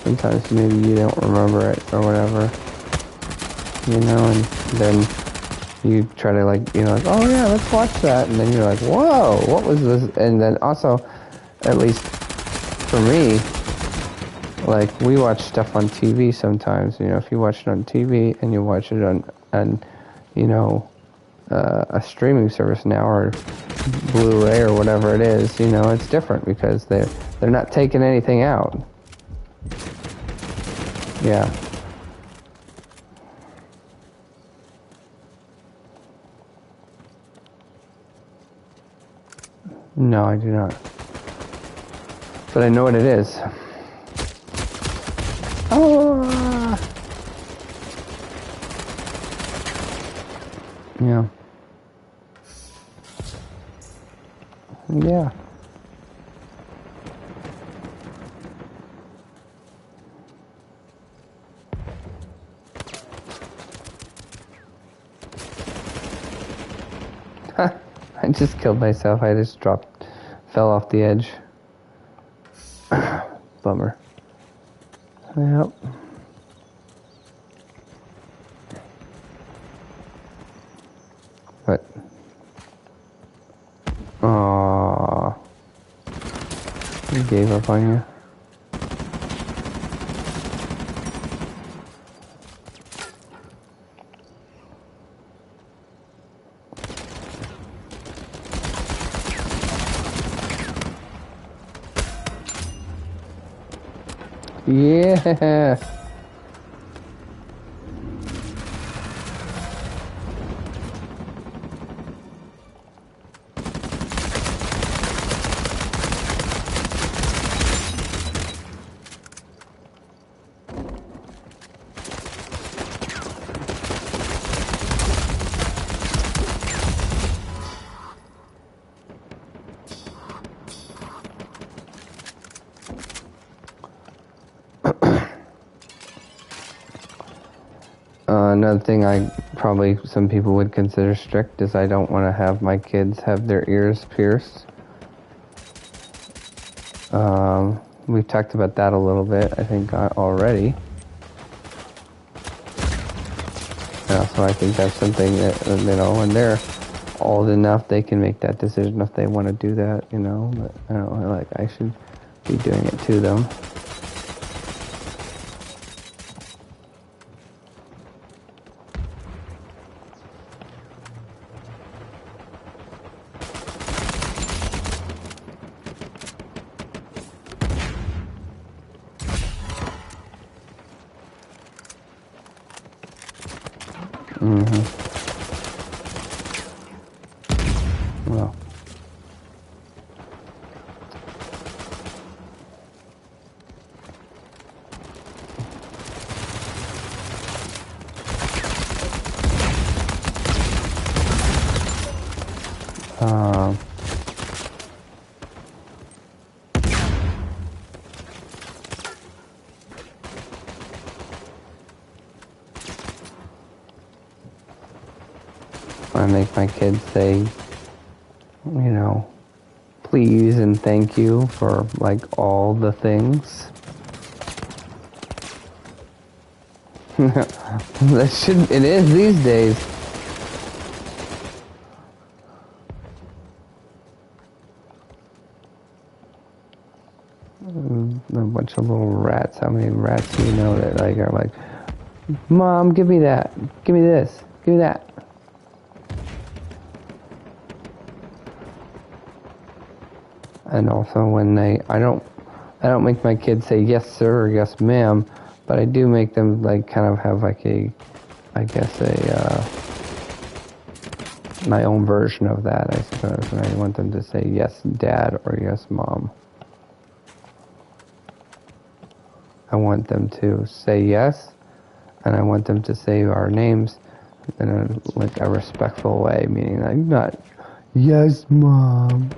S1: sometimes maybe you don't remember it or whatever, you know, and then you try to like, you know, like, oh yeah, let's watch that, and then you're like, whoa, what was this? And then also, at least for me, like, we watch stuff on TV sometimes, you know, if you watch it on TV and you watch it on you know, a streaming service now, or Blu-ray or whatever it is, you know, it's different because they're not taking anything out. Yeah. No, I do not. But I know what it is. Oh! Yeah. Yeah. I just killed myself. I just fell off the edge. Bummer. Yep. What? Aww. He gave up on you. Yeah. Another thing some people would consider strict is I don't want to have my kids have their ears pierced. We've talked about that a little bit, I think, already. So I think that's something that, when they're old enough, they can make that decision if they want to do that, But I don't know, like, I should be doing it to them. Well. I make my kids say, please and thank you for, like, all the things. It is these days. A bunch of little rats. How many rats do you know that, like, are like, Mom, give me that. Give me this. Give me that. And also when I don't make my kids say yes sir or yes ma'am, but I do make them, like, kind of have, like, my own version of that, I suppose. And I want them to say yes dad or yes mom. I want them to say yes, and I want them to say our names in a respectful way, meaning, like, not yes mom.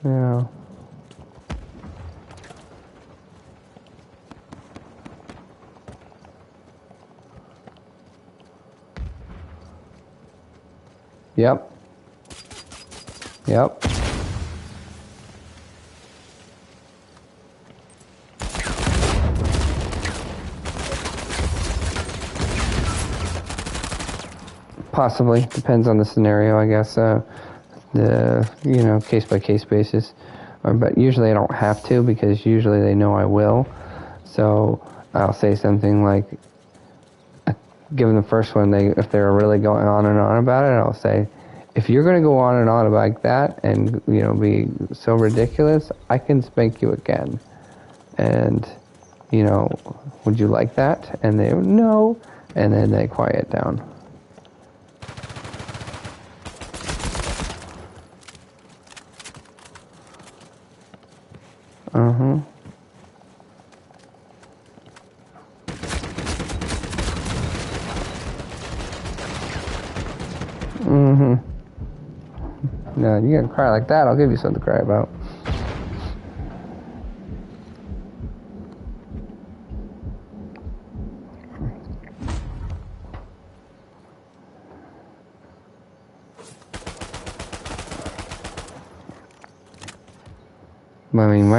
S1: Yeah. Yep. Yep. Possibly. Depends on the scenario, I guess. Case by case basis. But usually I don't have to, because usually they know I will. So I'll say something like, given the first one, if they're really going on and on about it, I'll say, if you're going to go on and on about that and, be so ridiculous, I can spank you again. And, would you like that? And they would, no. And then they quiet down. Uh-huh. Mm-hmm. No, you're gonna cry like that, I'll give you something to cry about. I mean,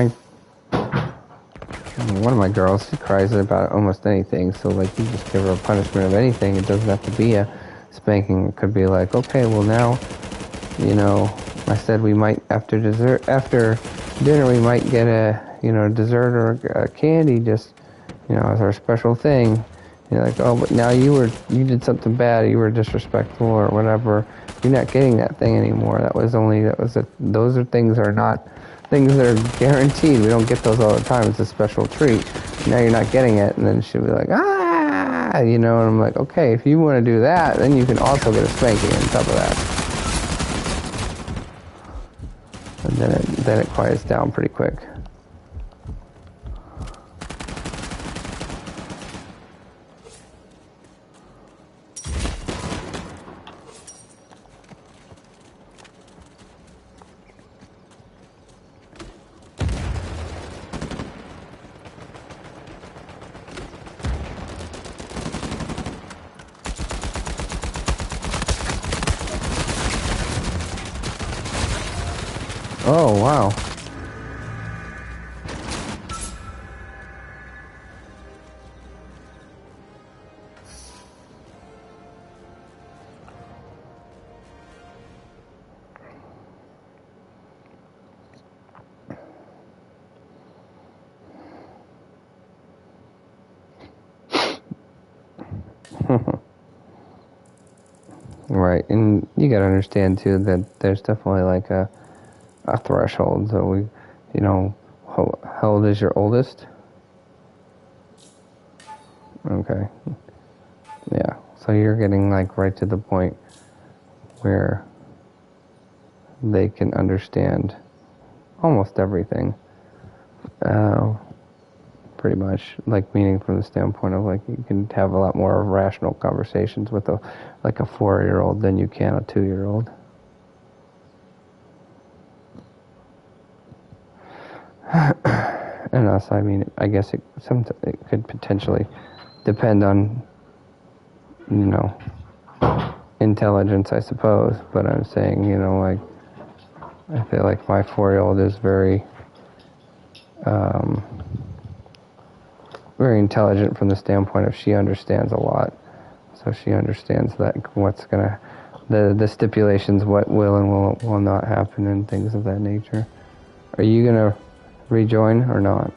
S1: one of my girls, she cries about almost anything, so, like, you just give her a punishment of anything. It doesn't have to be a spanking. It could be like, okay, well, now, I said we might, after dinner, we might get a, dessert or a candy, just, as our special thing. You're like, oh, but now you did something bad, you were disrespectful or whatever. You're not getting that thing anymore. Those are things that are guaranteed. We don't get those all the time. It's a special treat. now you're not getting it, and then she'll be like, ah, you know, and I'm like, okay, if you want to do that, then you can also get a spanking on top of that. And then it quiets down pretty quick. Oh, wow. Right, and you gotta understand too that there's definitely like a threshold. So we, you know, how old is your oldest? Okay, yeah. So you're getting like right to the point where they can understand almost everything. Pretty much, like meaning from the standpoint of like you can have a lot more rational conversations with a 4-year-old than you can a 2-year-old. And also, I mean, I guess it could potentially depend on, you know, intelligence, I suppose. But I'm saying, you know, like I feel like my 4-year-old is very very intelligent from the standpoint of she understands a lot. So she understands that what's gonna, the stipulations, what will and will not happen, and things of that nature. Are you gonna rejoin or not?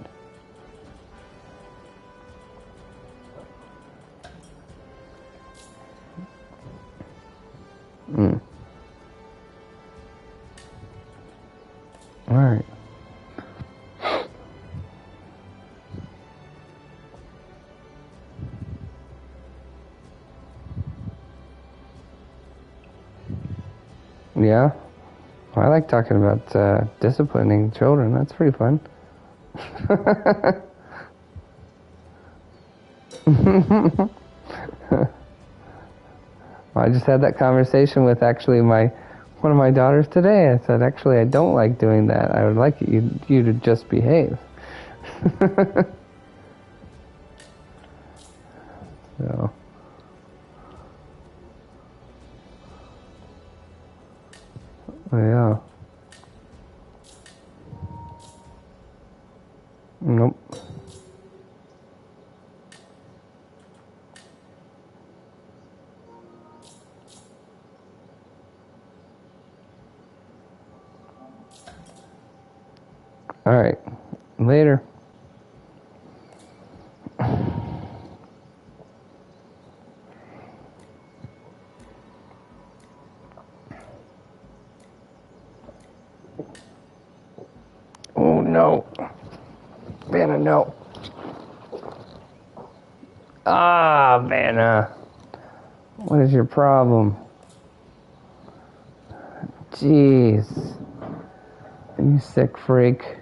S1: All right. Yeah. Well, I like talking about disciplining children. That's pretty fun. I just had that conversation with actually one of my daughters today. I said, actually, I don't like doing that. I would like you to just behave. So, yeah. Nope. All right. Later. Oh, no. Vanna, no. Ah, Vanna. What is your problem? Jeez. You sick freak.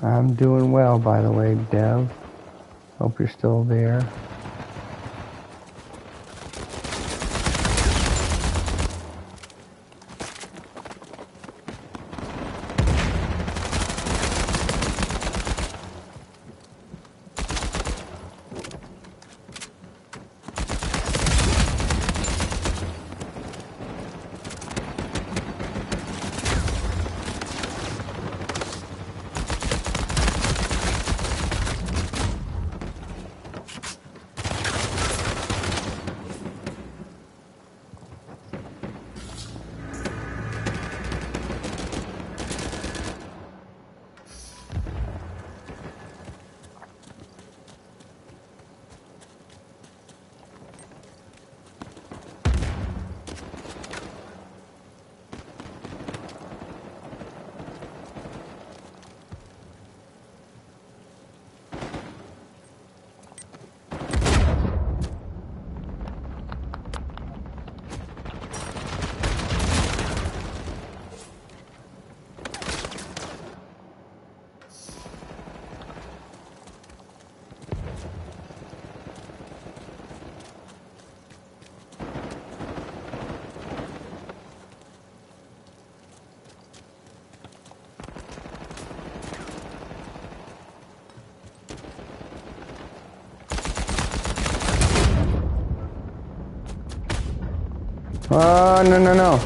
S1: I'm doing well, by the way, Dev. Hope you're still there. Oh, no, no, no.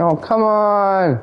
S1: Oh, come on!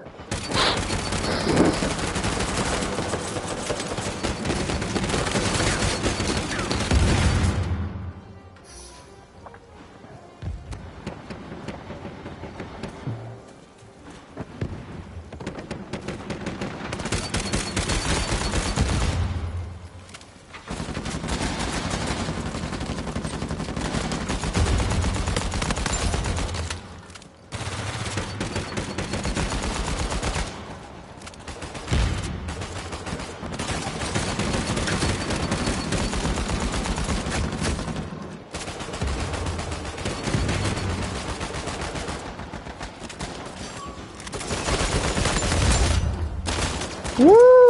S1: Woo!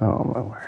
S1: Oh my word.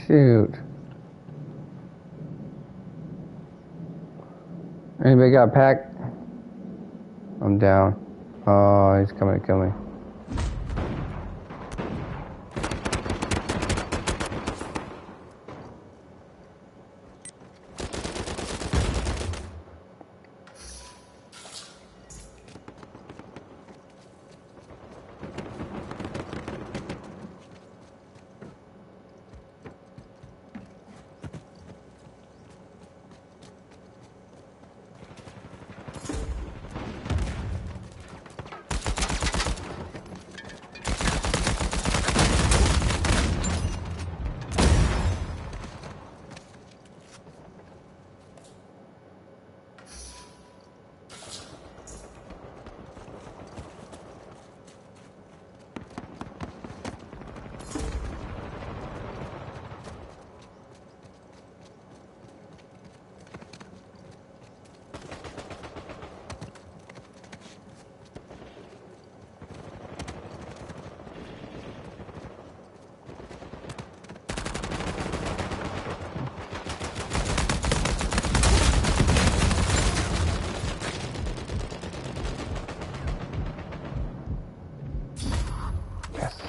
S1: Shoot. Anybody got a pack? I'm down. Oh, he's coming to kill me.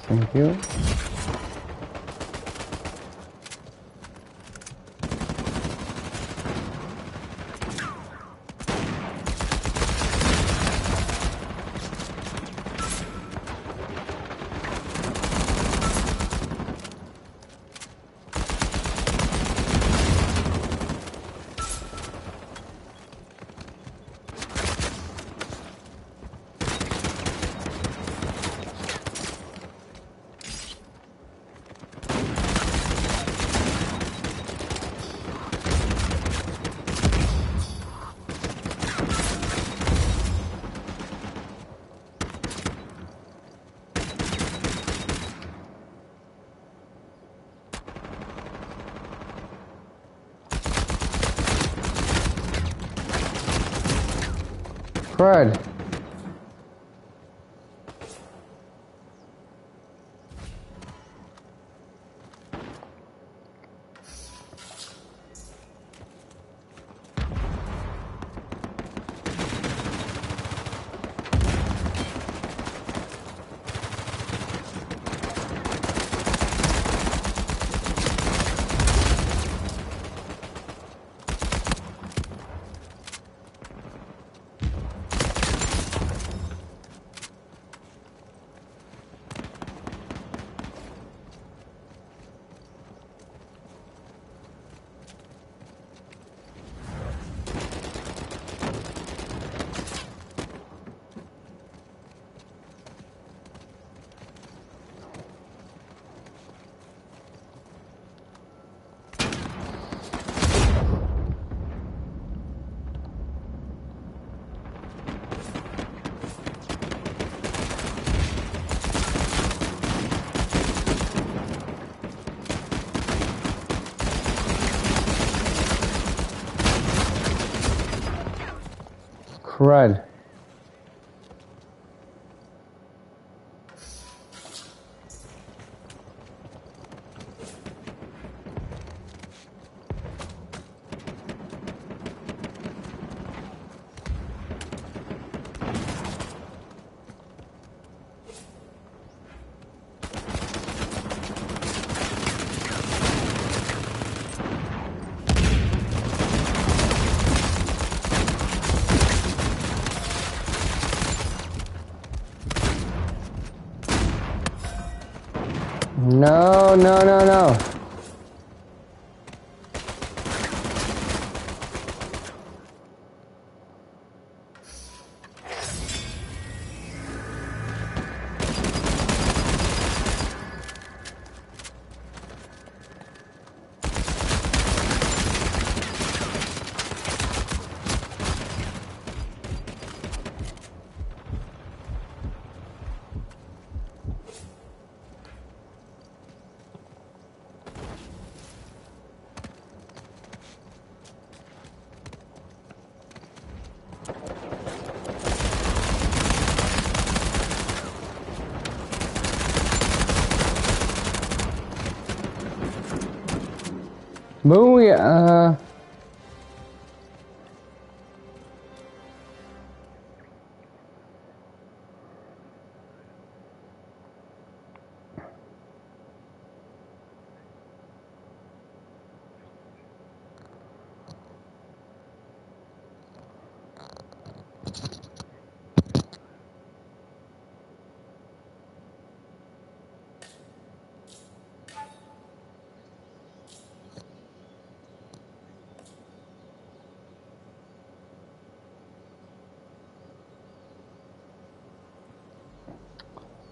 S1: Thank you. Crud. crud. No, no, no, no. Booyah.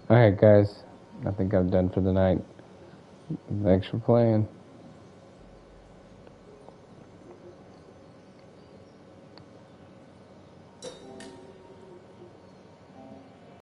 S1: Alright, guys. I think I'm done for the night. Thanks for playing.